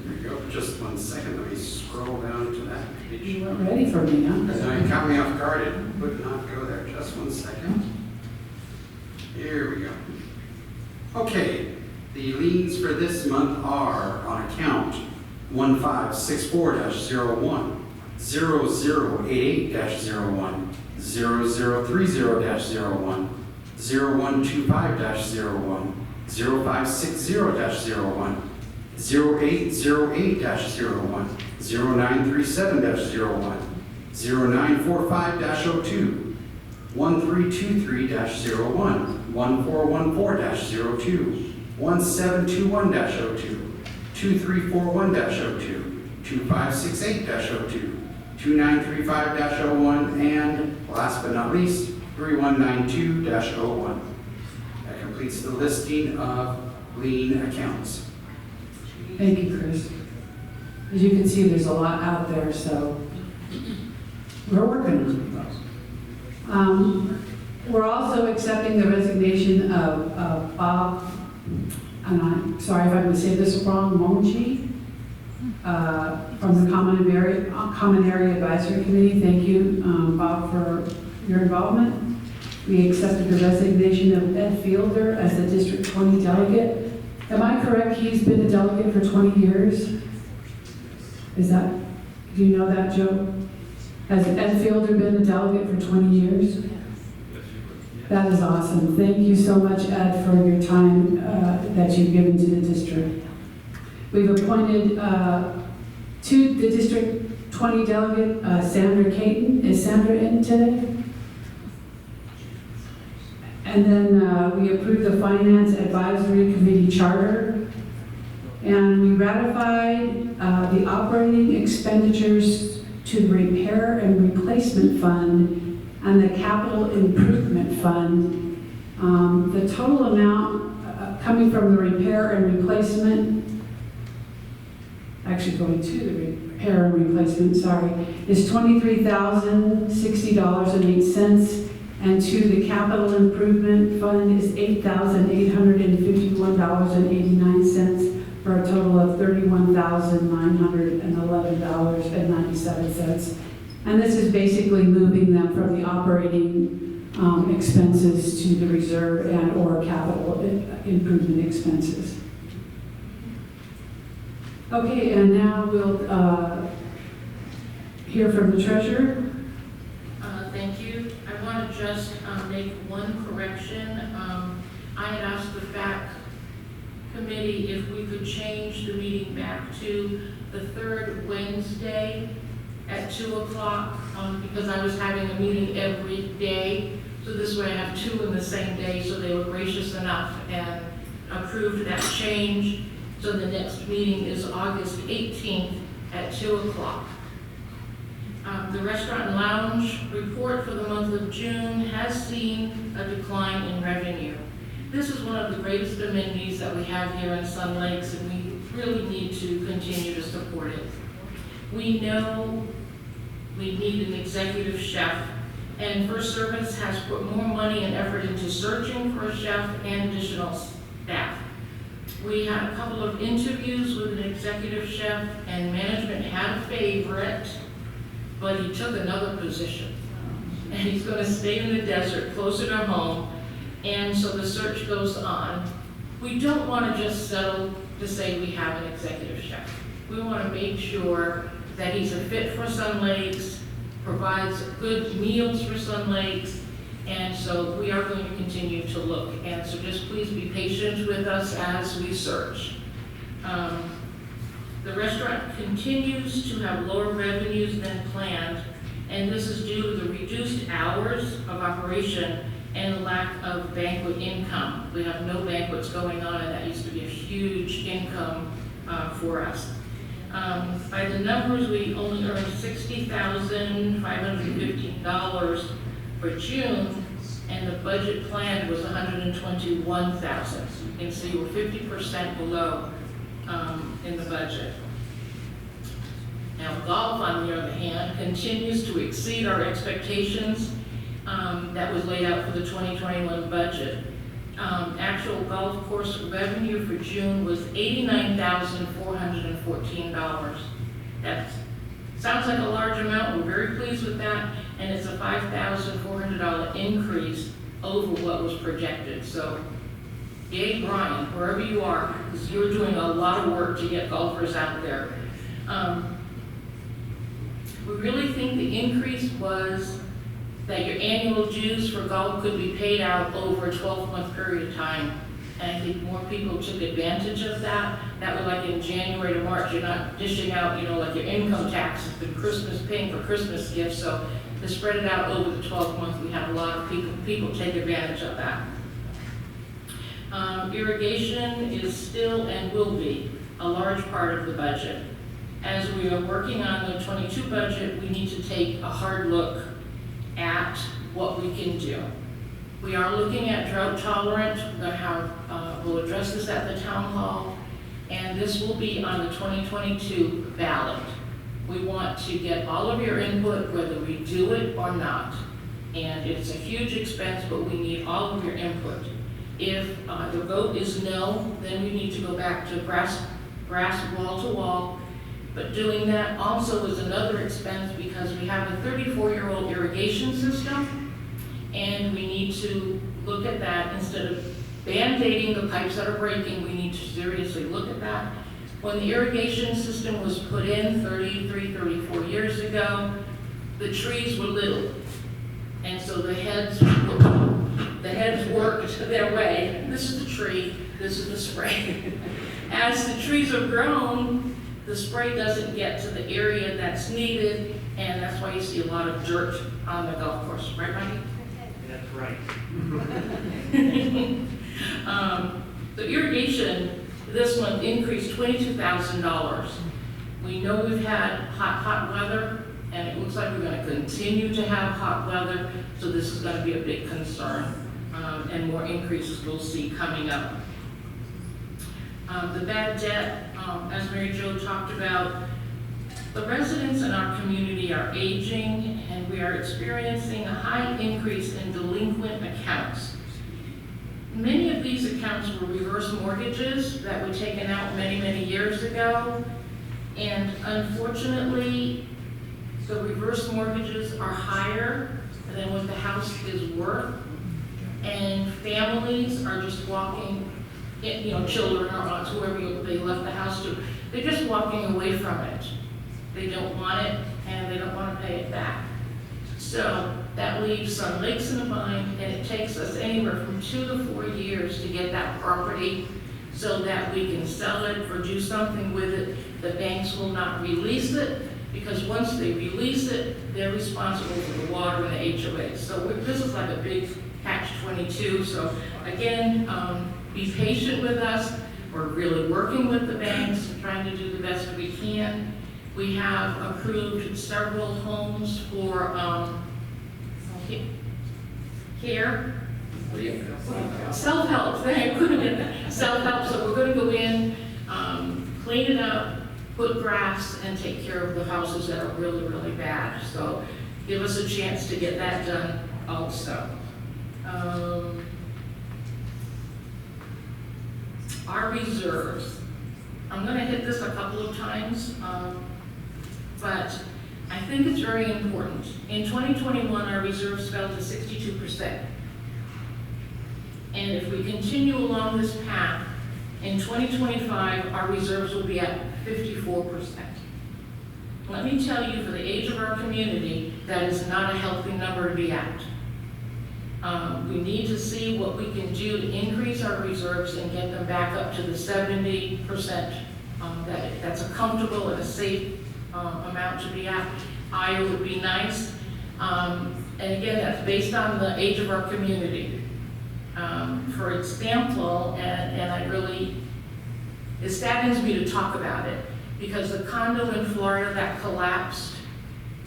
Speaker 3: There you go. Just 1 second. Let me scroll down to that page.
Speaker 6: You weren't ready for me, huh?
Speaker 3: No, you caught me off guard. It would not go there. Just 1 second. Here we go. Okay. The liens for this month are on account 1564-01, 0088-01, 0030-01, 0125-01, 0560-01, 0808-01, 0937-01, 0945-02, 1323-01, 1414-02, 1721-02, 2341-02, 2568-02, 2935-01, and last but not least, 3192-01. That completes the listing of lien accounts.
Speaker 6: Thank you, Chris. As you can see, there's a lot out there, so we're working on it. We're also accepting the resignation of Bob, and I'm sorry if I'm going to say this wrong, Monchi, from the Common Area Advisory Committee. Thank you, Bob, for your involvement. We accepted the resignation of Ed Fielder as the District 20 delegate. Am I correct? He's been a delegate for 20 years? Is that, do you know that, Joe? Has Ed Fielder been a delegate for 20 years? That is awesome. Thank you so much, Ed, for your time that you've given to the district. We've appointed to the District 20 delegate, Sandra Caton. Is Sandra in today? And then we approved the Finance Advisory Committee Charter. And we ratified the operating expenditures to the Repair and Replacement Fund and the Capital Improvement Fund. The total amount coming from the repair and replacement, actually going to the repair and replacement, sorry, is $23,060.08, and to the Capital Improvement Fund is $8,851.89, for a total of $31,911.97. And this is basically moving them from the operating expenses to the reserve and or capital improvement expenses. Okay, and now we'll hear from the treasurer.
Speaker 17: Thank you. I want to just make one correction. I had asked the FAC committee if we could change the meeting back to the third Wednesday at 2 o'clock, because I was having a meeting every day. So this way I have 2 in the same day, so they were gracious enough and approved that change. So the next meeting is August 18th at 2 o'clock. The restaurant and lounge report for the month of June has seen a decline in revenue. This is one of the greatest amenities that we have here in Sun Lakes, and we really need to continue to support it. We know we need an executive chef, and First Service has put more money and effort into searching for a chef and additional staff. We had a couple of interviews with an executive chef, and management had a favorite, but he took another position. And he's going to stay in the desert, closer to home, and so the search goes on. We don't want to just settle to say we have an executive chef. We want to make sure that he's a fit for Sun Lakes, provides good meals for Sun Lakes, and so we are going to continue to look. And so just please be patient with us as we search. The restaurant continues to have lower revenues than planned, and this is due to the reduced hours of operation and the lack of banquet income. We have no banquets going on, and that used to be a huge income for us. By the numbers, we only earned $60,515 for June, and the budget planned was $121,000. You can see we're 50% below in the budget. Now, golf, on the other hand, continues to exceed our expectations that was laid out for the 2021 budget. Actual golf course revenue for June was $89,414. That sounds like a large amount. We're very pleased with that, and it's a $5,400 increase over what was projected. So, yay, Brian, wherever you are, because you're doing a lot of work to get golfers out there. We really think the increase was that your annual dues for golf could be paid out over a 12-month period of time. And I think more people took advantage of that. That was like in January to March, you're not dishing out, like your income taxes and Christmas, paying for Christmas gifts. So to spread it out over the 12 months, we had a lot of people take advantage of that. Irrigation is still and will be a large part of the budget. As we are working on the 22 budget, we need to take a hard look at what we can do. We are looking at drought tolerant. We'll address this at the town hall, and this will be on the 2022 ballot. We want to get all of your input, whether we do it or not. And it's a huge expense, but we need all of your input. If the vote is no, then we need to go back to grass wall to wall. But doing that also is another expense because we have a 34-year-old irrigation system, and we need to look at that. Instead of band-aiding the pipes that are breaking, we need to seriously look at that. When the irrigation system was put in 33, 34 years ago, the trees were little. And so the heads worked their way. This is the tree, this is the spray. As the trees have grown, the spray doesn't get to the area that's needed, and that's why you see a lot of dirt on the golf course. Right, Mikey?
Speaker 1: That's right.
Speaker 17: The irrigation this month increased $22,000. We know we've had hot weather, and it looks like we're going to continue to have hot weather, so this is going to be a big concern, and more increases we'll see coming up. The bad debt, as Mary Jo talked about, the residents in our community are aging, and we are experiencing a high increase in delinquent accounts. Many of these accounts were reverse mortgages that were taken out many, many years ago, and unfortunately, So reverse mortgages are higher than what the house is worth. And families are just walking, you know, children or aunts, whoever they left the house to, they're just walking away from it. They don't want it, and they don't want to pay it back. So that leaves Sun Lakes in a bind, and it takes us anywhere from 2 to 4 years to get that property so that we can sell it or do something with it. The banks will not release it, because once they release it, they're responsible for the water and the HOA. So this is like a big catch-22. So again, be patient with us. We're really working with the banks, trying to do the best we can. We have approved several homes for care. Self-help, self-help, so we're going to go in, clean it up, put grass, and take care of the houses that are really, really bad. So give us a chance to get that done also. Our reserves. I'm going to hit this a couple of times, but I think it's very important. In 2021, our reserves fell to 62%. And if we continue along this path, in 2025, our reserves will be at 54%. Let me tell you, for the age of our community, that is not a healthy number to be at. We need to see what we can do to increase our reserves and get them back up to the 70%. That's a comfortable and a safe amount to be at. Higher would be nice. And again, that's based on the age of our community. For example, and I really, it saddens me to talk about it, because the condo in Florida that collapsed,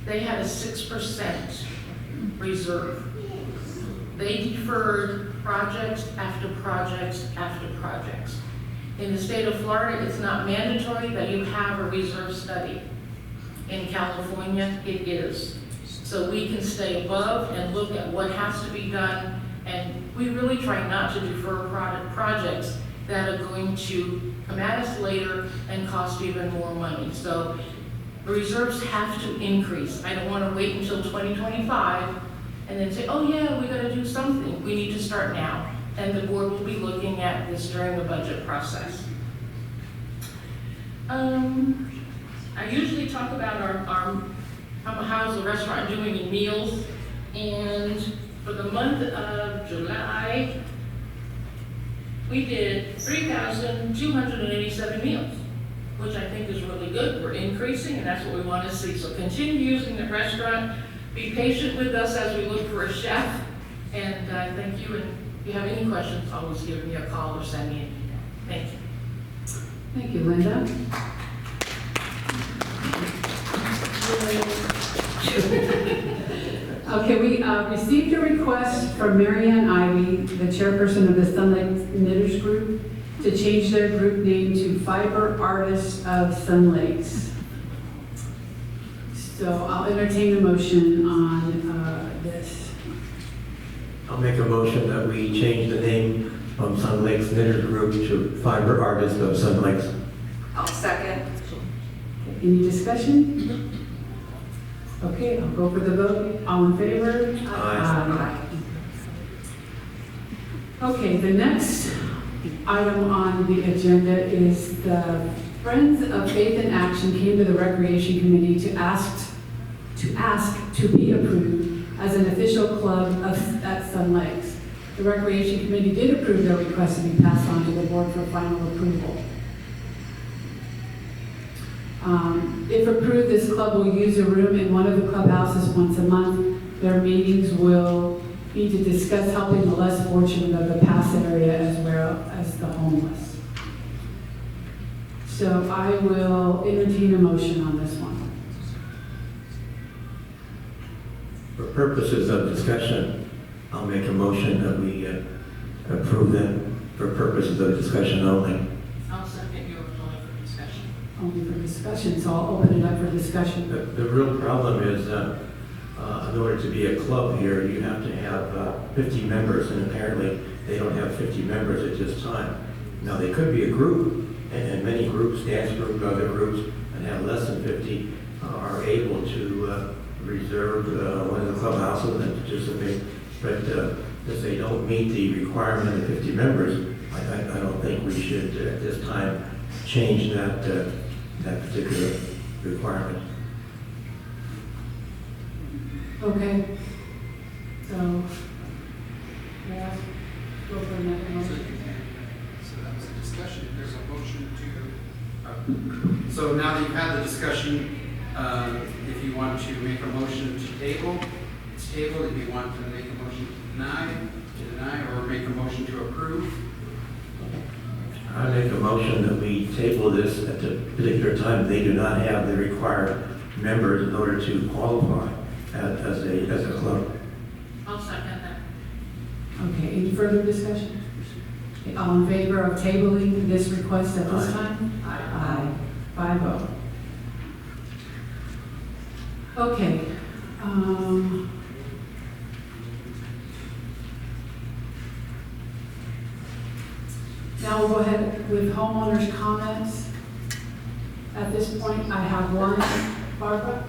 Speaker 17: they had a 6% reserve. They deferred projects after projects after projects. In the state of Florida, it's not mandatory that you have a reserve study. In California, it is. So we can stay above and look at what has to be done, and we really try not to defer projects that are going to come at us later and cost even more money. So the reserves have to increase. I don't want to wait until 2025 and then say, oh yeah, we got to do something. We need to start now. And the board will be looking at this during the budget process. I usually talk about how's the restaurant doing in meals. And for the month of July, we did 3,287 meals, which I think is really good. We're increasing, and that's what we want to see. So continue using the restaurant. Be patient with us as we look for a chef. And thank you. And if you have any questions, always give me a call or send me an email. Thank you.
Speaker 6: Thank you, Linda. Okay, we received a request from Marianne Ivy, the chairperson of the Sun Lakes Knitters Group, to change their group name to Fiber Artists of Sun Lakes. So I'll entertain a motion on this.
Speaker 16: I'll make a motion that we change the name from Sun Lakes Knitters Group to Fiber Artists of Sun Lakes.
Speaker 2: I'll second.
Speaker 6: Any discussion? Okay, I'll go for the vote. All in favor?
Speaker 16: Aye.
Speaker 6: Okay, the next item on the agenda is the Friends of Faith in Action came to the Recreation Committee to ask to be approved as an official club at Sun Lakes. The Recreation Committee did approve their request to be passed on to the board for final approval. If approved, this club will use a room in one of the clubhouses once a month. Their meetings will be to discuss helping the less fortunate of the Pass area as well as the homeless. So I will entertain a motion on this one.
Speaker 16: For purposes of discussion, I'll make a motion that we approve them for purposes of discussion only.
Speaker 17: I'll second yours only for discussion.
Speaker 6: Only for discussion, so I'll open it up for discussion.
Speaker 16: The real problem is in order to be a club here, you have to have 50 members, and apparently they don't have 50 members at this time. Now, they could be a group, and many groups, dance groups, other groups, and have less than 50, are able to reserve one of the clubhouses and participate. But if they don't meet the requirement of 50 members, I don't think we should at this time change that particular requirement.
Speaker 6: Okay. So, yeah, go for another motion.
Speaker 3: So that was a discussion. There's a motion to. So now that you've had the discussion, if you want to make a motion to table, it's tabled. If you want to make a motion to deny, or make a motion to approve.
Speaker 16: I make a motion that we table this at the particular time. They do not have the required members in order to qualify as a club.
Speaker 17: I'll second that.
Speaker 6: Okay, any further discussion? Okay, all in favor of tabling this request at this
Speaker 16: Aye.
Speaker 6: time? Aye. 5-0. Okay. Now we'll go ahead with homeowners' comments. At this point, I have one. Barbara?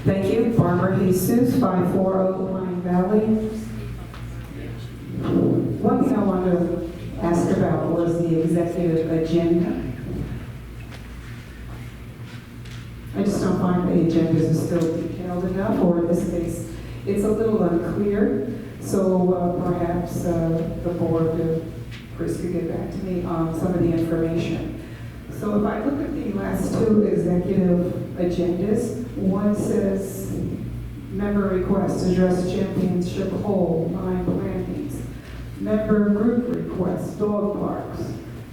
Speaker 7: Thank you. Barbara Jesus, 540 Pine Valley. One thing I wanted to ask about was the executive agenda. I just don't find the agendas are still detailed enough, or in this case, it's a little unclear. So perhaps the board, Chris, could get back to me on some of the information. So if I look at the last two executive agendas, one says member request address championship hole, 9 plantings. Member group request, dog parks.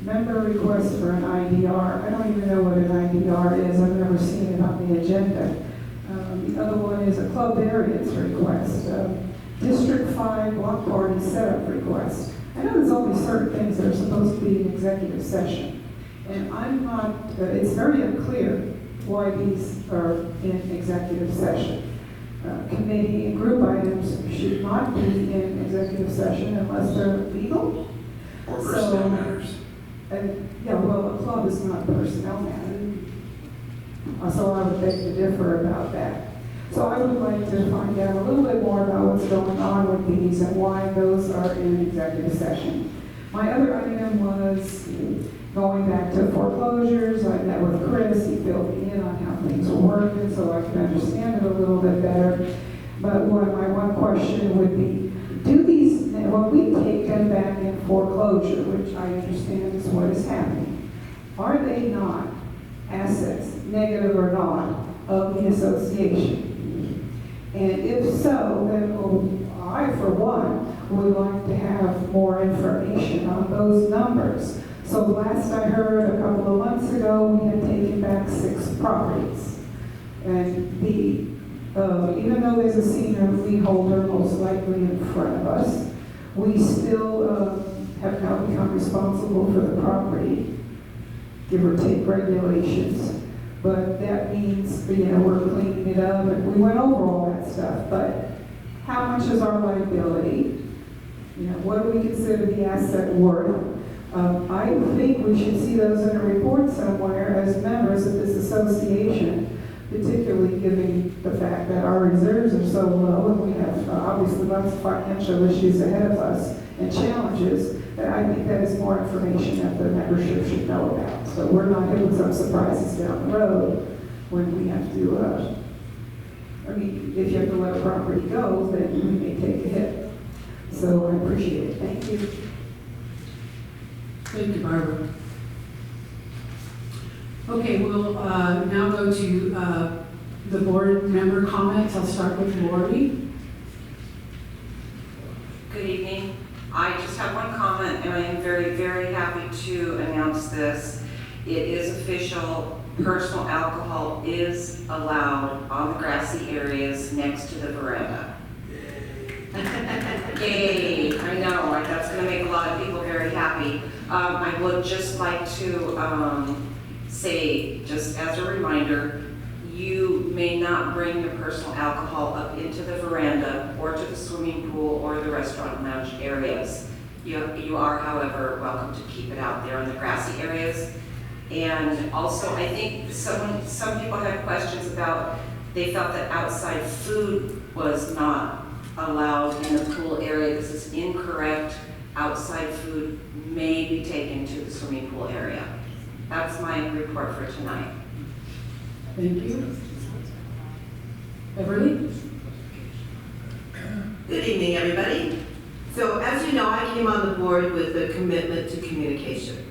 Speaker 7: Member request for an IDR. I don't even know what an IDR is. I've never seen it on the agenda. The other one is a club variance request. District 5 block party setup request. I know there's only certain things that are supposed to be in executive session. And I'm not, it's very unclear why these are in executive session. Committee and group items should not be in executive session unless they're legal.
Speaker 3: Or personnel matters.
Speaker 7: Yeah, well, a club is not personnel matter. So I would beg to differ about that. So I would like to find out a little bit more about what's going on with these and why those are in executive session. My other item was going back to foreclosures. I met with Chris. He filled me in on how things were working so I could understand it a little bit better. But my one question would be, do these, when we take them back in foreclosure, which I understand is what is happening, are they not assets, negative or not, of the association? And if so, then I, for one, would like to have more information on those numbers. So last I heard, a couple of months ago, we had taken back 6 properties. And even though there's a senior leaseholder most likely in front of us, we still have now become responsible for the property, give or take regulations. But that means, we're cleaning it up, and we went over all that stuff. But how much is our liability? What do we consider the asset worth? I think we should see those in a report somewhere as members of this association, particularly given the fact that our reserves are so low and we have obviously lots of financial issues ahead of us and challenges. That I think that is more information that the membership should know about. So we're not hitting some surprises down the road when we have to, if you have to let a property go, then we may take a hit. So I appreciate it. Thank you.
Speaker 6: Thank you, Barbara. Okay, we'll now go to the board member comments. I'll start with Lori.
Speaker 18: Good evening. I just have one comment, and I am very, very happy to announce this. It is official. Personal alcohol is allowed on the grassy areas next to the veranda. Yay! I know, that's going to make a lot of people very happy. I would just like to say, just as a reminder, you may not bring your personal alcohol up into the veranda or to the swimming pool or the restaurant lounge areas. You are, however, welcome to keep it out there in the grassy areas. And also, I think some people had questions about, they felt that outside food was not allowed in the pool area. This is incorrect. Outside food may be taken to the swimming pool area. That's my report for tonight.
Speaker 6: Thank you. Beverly?
Speaker 13: Good evening, everybody. So as you know, I came on the board with a commitment to communication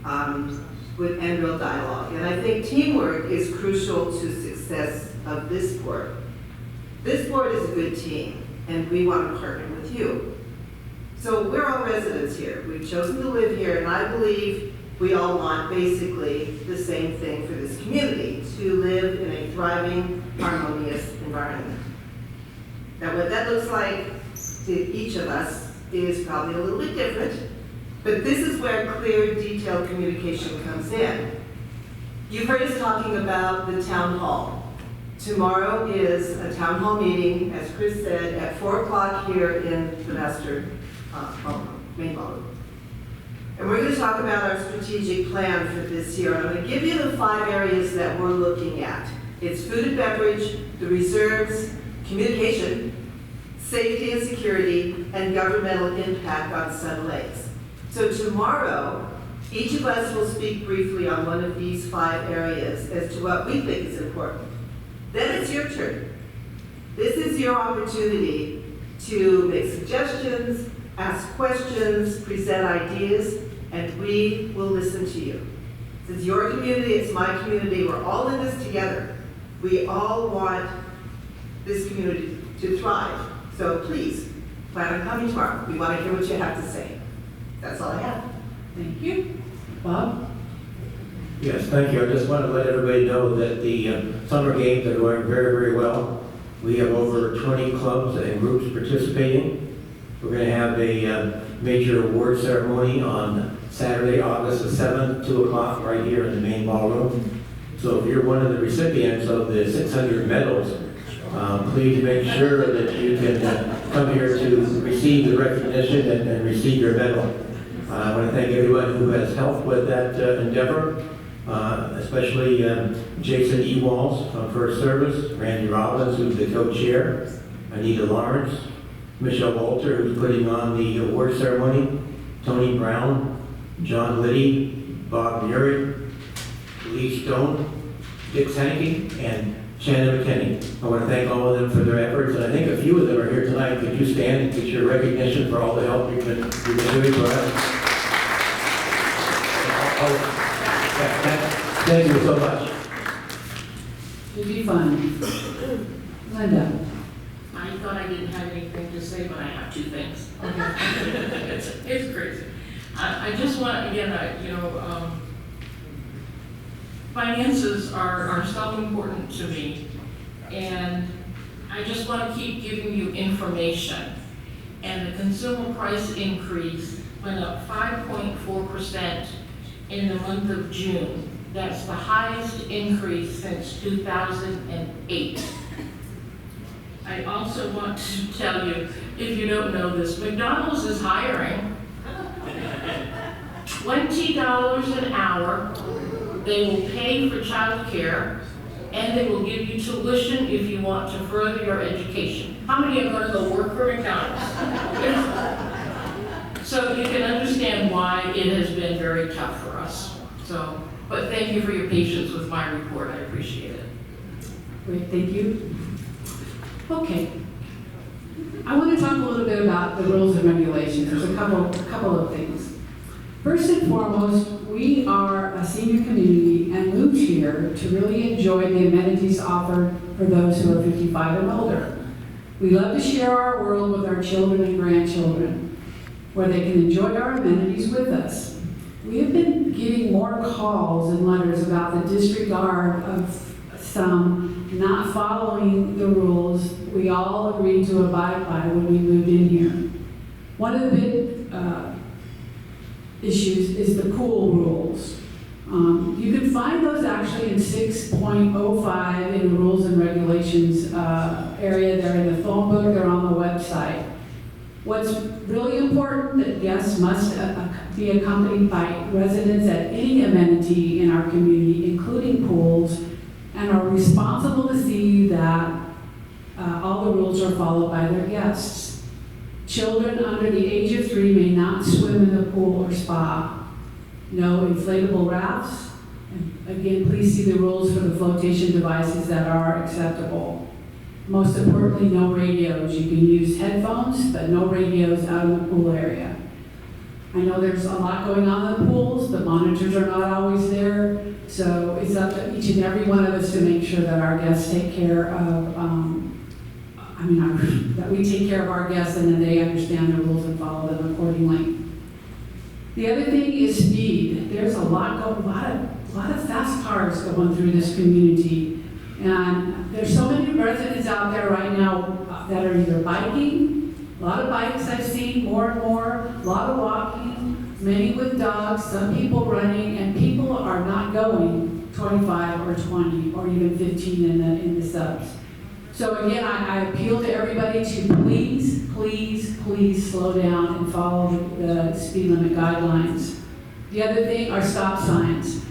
Speaker 13: and real dialogue. And I think teamwork is crucial to success of this board. This board is a good team, and we want to partner with you. So we're all residents here. We've chosen to live here, and I believe we all want basically the same thing for this community, to live in a thriving, harmonious environment. Now what that looks like to each of us is probably a little bit different, but this is where clear, detailed communication comes in. You've heard us talking about the town hall. Tomorrow is a town hall meeting, as Chris said, at 4 o'clock here in the master main ballroom. And we're going to talk about our strategic plan for this year. I'm going to give you the 5 areas that we're looking at. It's food and beverage, the reserves, communication, safety and security, and governmental impact on Sun Lakes. So tomorrow, each of us will speak briefly on one of these 5 areas as to what we think is important. Then it's your turn. This is your opportunity to make suggestions, ask questions, present ideas, and we will listen to you. This is your community, it's my community, we're all in this together. We all want this community to thrive. So please, plan on coming tomorrow. We want to hear what you have to say. That's all I have.
Speaker 6: Thank you. Bob?
Speaker 16: Yes, thank you. I just want to let everybody know that the summer games are going very, very well. We have over 20 clubs and groups participating. We're going to have a major award ceremony on Saturday, August the 7th, 2 o'clock, right here in the main ballroom. So if you're one of the recipients of the 600 medals, please make sure that you can come here to receive the recognition and receive your medal. I want to thank everyone who has helped with that endeavor, especially Jason Ewalls from First Service, Randy Robbins, who's the co-chair, Anita Lawrence, Michelle Walter, who's putting on the award ceremony, Tony Brown, John Liddy, Bob Murray, Lee Stone, Dick Sankey, and Shannon McKinney. I want to thank all of them for their efforts, and I think a few of them are here tonight. Could you stand and get your recognition for all the help you've been doing for us? Thank you so much.
Speaker 6: Should be fun. Linda?
Speaker 17: I thought I didn't have anything to say, but I have 2 things. It's crazy. I just want, again, finances are so important to me, and I just want to keep giving you information. And the consumer price increase went up 5.4% in the month of June. That's the highest increase since 2008. I also want to tell you, if you don't know this, McDonald's is hiring $20 an hour. They will pay for childcare, and they will give you tuition if you want to further your education. How many are going to go work for McDonald's? So you can understand why it has been very tough for us. So, but thank you for your patience with my report. I appreciate it.
Speaker 6: Great, thank you. Okay. I want to talk a little bit about the rules and regulations. There's a couple of things. First and foremost, we are a senior community and moved here to really enjoy the amenities offered for those who are 55 and older. We love to share our world with our children and grandchildren, where they can enjoy our amenities with us. We have been getting more calls and letters about the disregard of some not following the rules we all agreed to abide by when we moved in here. One of the big issues is the pool rules. You can find those actually in 6.05 in the rules and regulations area. They're in the phone book, they're on the website. What's really important, that guests must be accompanied by residents at any amenity in our community, including pools, and are responsible to see that all the rules are followed by their guests. Children under the age of 3 may not swim in the pool or spa. No inflatable rafts. And again, please see the rules for the flotation devices that are acceptable. Most importantly, no radios. You can use headphones, but no radios out in the pool area. I know there's a lot going on in the pools, the monitors are not always there, so it's up to each and every one of us to make sure that our guests take care of, that we take care of our guests and that they understand the rules and follow them accordingly. The other thing is speed. There's a lot of fast cars going through this community. And there's so many residents out there right now that are either biking, a lot of bikes I've seen, more and more, a lot of walking, many with dogs, some people running, and people are not going 25 or 20 or even 15 in the subs. So again, I appeal to everybody to please, please, please slow down and follow the speed limit guidelines. The other thing are stop signs.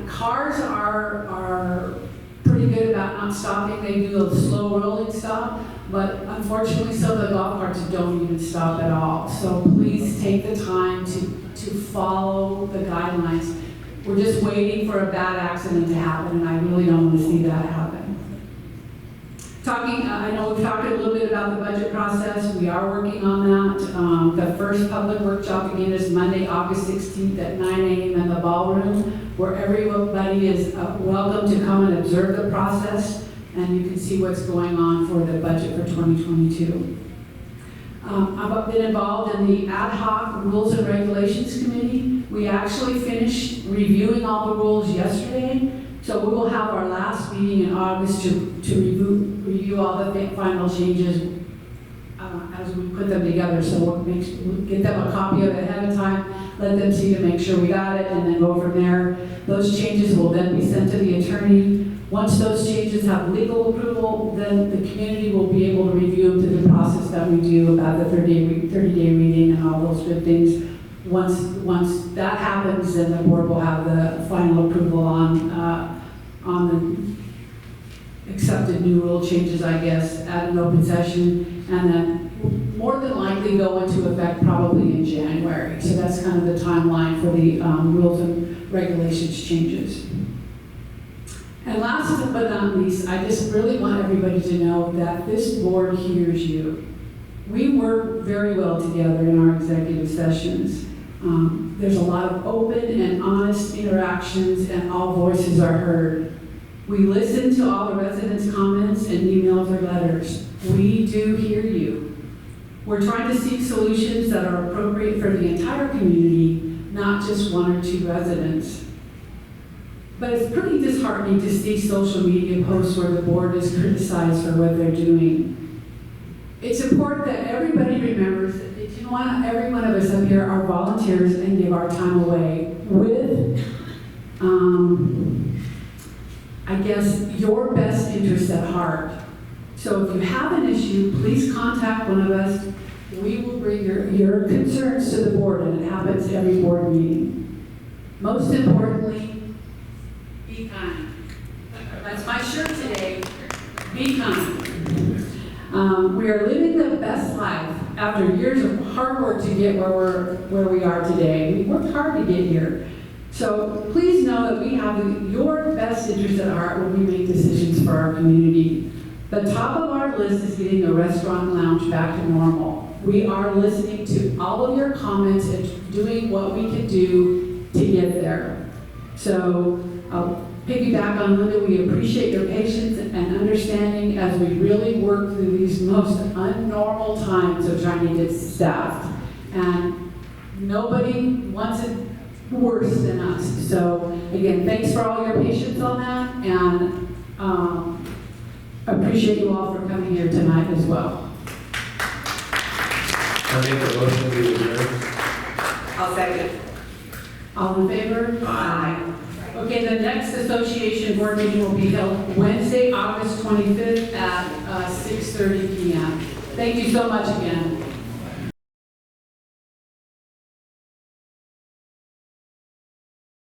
Speaker 6: Cars are pretty good about not stopping. They do a slow rolling stop, but unfortunately some of the golf carts don't even stop at all. So please take the time to follow the guidelines. We're just waiting for a bad accident to happen, and I really don't want to see that happen. I know we've talked a little bit about the budget process. We are working on that. The first public workshop again is Monday, August 16th at 9 a.m. in the ballroom, where everybody is welcome to come and observe the process, and you can see what's going on for the budget for 2022. I've been involved in the ad hoc Rules and Regulations Committee. We actually finished reviewing all the rules yesterday. So we will have our last meeting in August to review all the final changes as we put them together. So we'll get them a copy of it ahead of time, let them see to make sure we got it, and then go from there. Those changes will then be sent to the attorney. Once those changes have legal approval, then the community will be able to review them through the process that we do about the 30-day reading and all those good things. Once that happens, then the board will have the final approval on the accepted new rule changes, I guess, at an open session, and then more than likely go into effect probably in January. So that's kind of the timeline for the rules and regulations changes. And last but not least, I just really want everybody to know that this board hears you. We work very well together in our executive sessions. There's a lot of open and honest interactions, and all voices are heard. We listen to all the residents' comments and emails or letters. We do hear you. We're trying to seek solutions that are appropriate for the entire community, not just one or two residents. But it's pretty disheartening to see social media posts where the board is criticized for what they're doing. It's important that everybody remembers that every one of us up here are volunteers and give our time away with, I guess, your best interests at heart. So if you have an issue, please contact one of us. We will bring your concerns to the board, and it happens every board meeting. Most importantly, be kind. That's my shirt today. Be kind. We are living the best life after years of hard work to get where we are today. We worked hard to get here. So please know that we have your best interest at heart when we make decisions for our community. The top of our list is getting the restaurant and lounge back to normal. We are listening to all of your comments and doing what we can do to get there. So I'll piggyback on Linda. We appreciate your patience and understanding as we really work through these most unnormal times of trying to get staffed. And nobody wants it worse than us. So again, thanks for all your patience on that, and appreciate you all for coming here tonight as well.
Speaker 16: I make a motion to adjourn.
Speaker 13: I'll second.
Speaker 6: All in favor? Aye. Okay, the next association board meeting will be held Wednesday, August 25th at 6:30 p.m. Thank you so much again.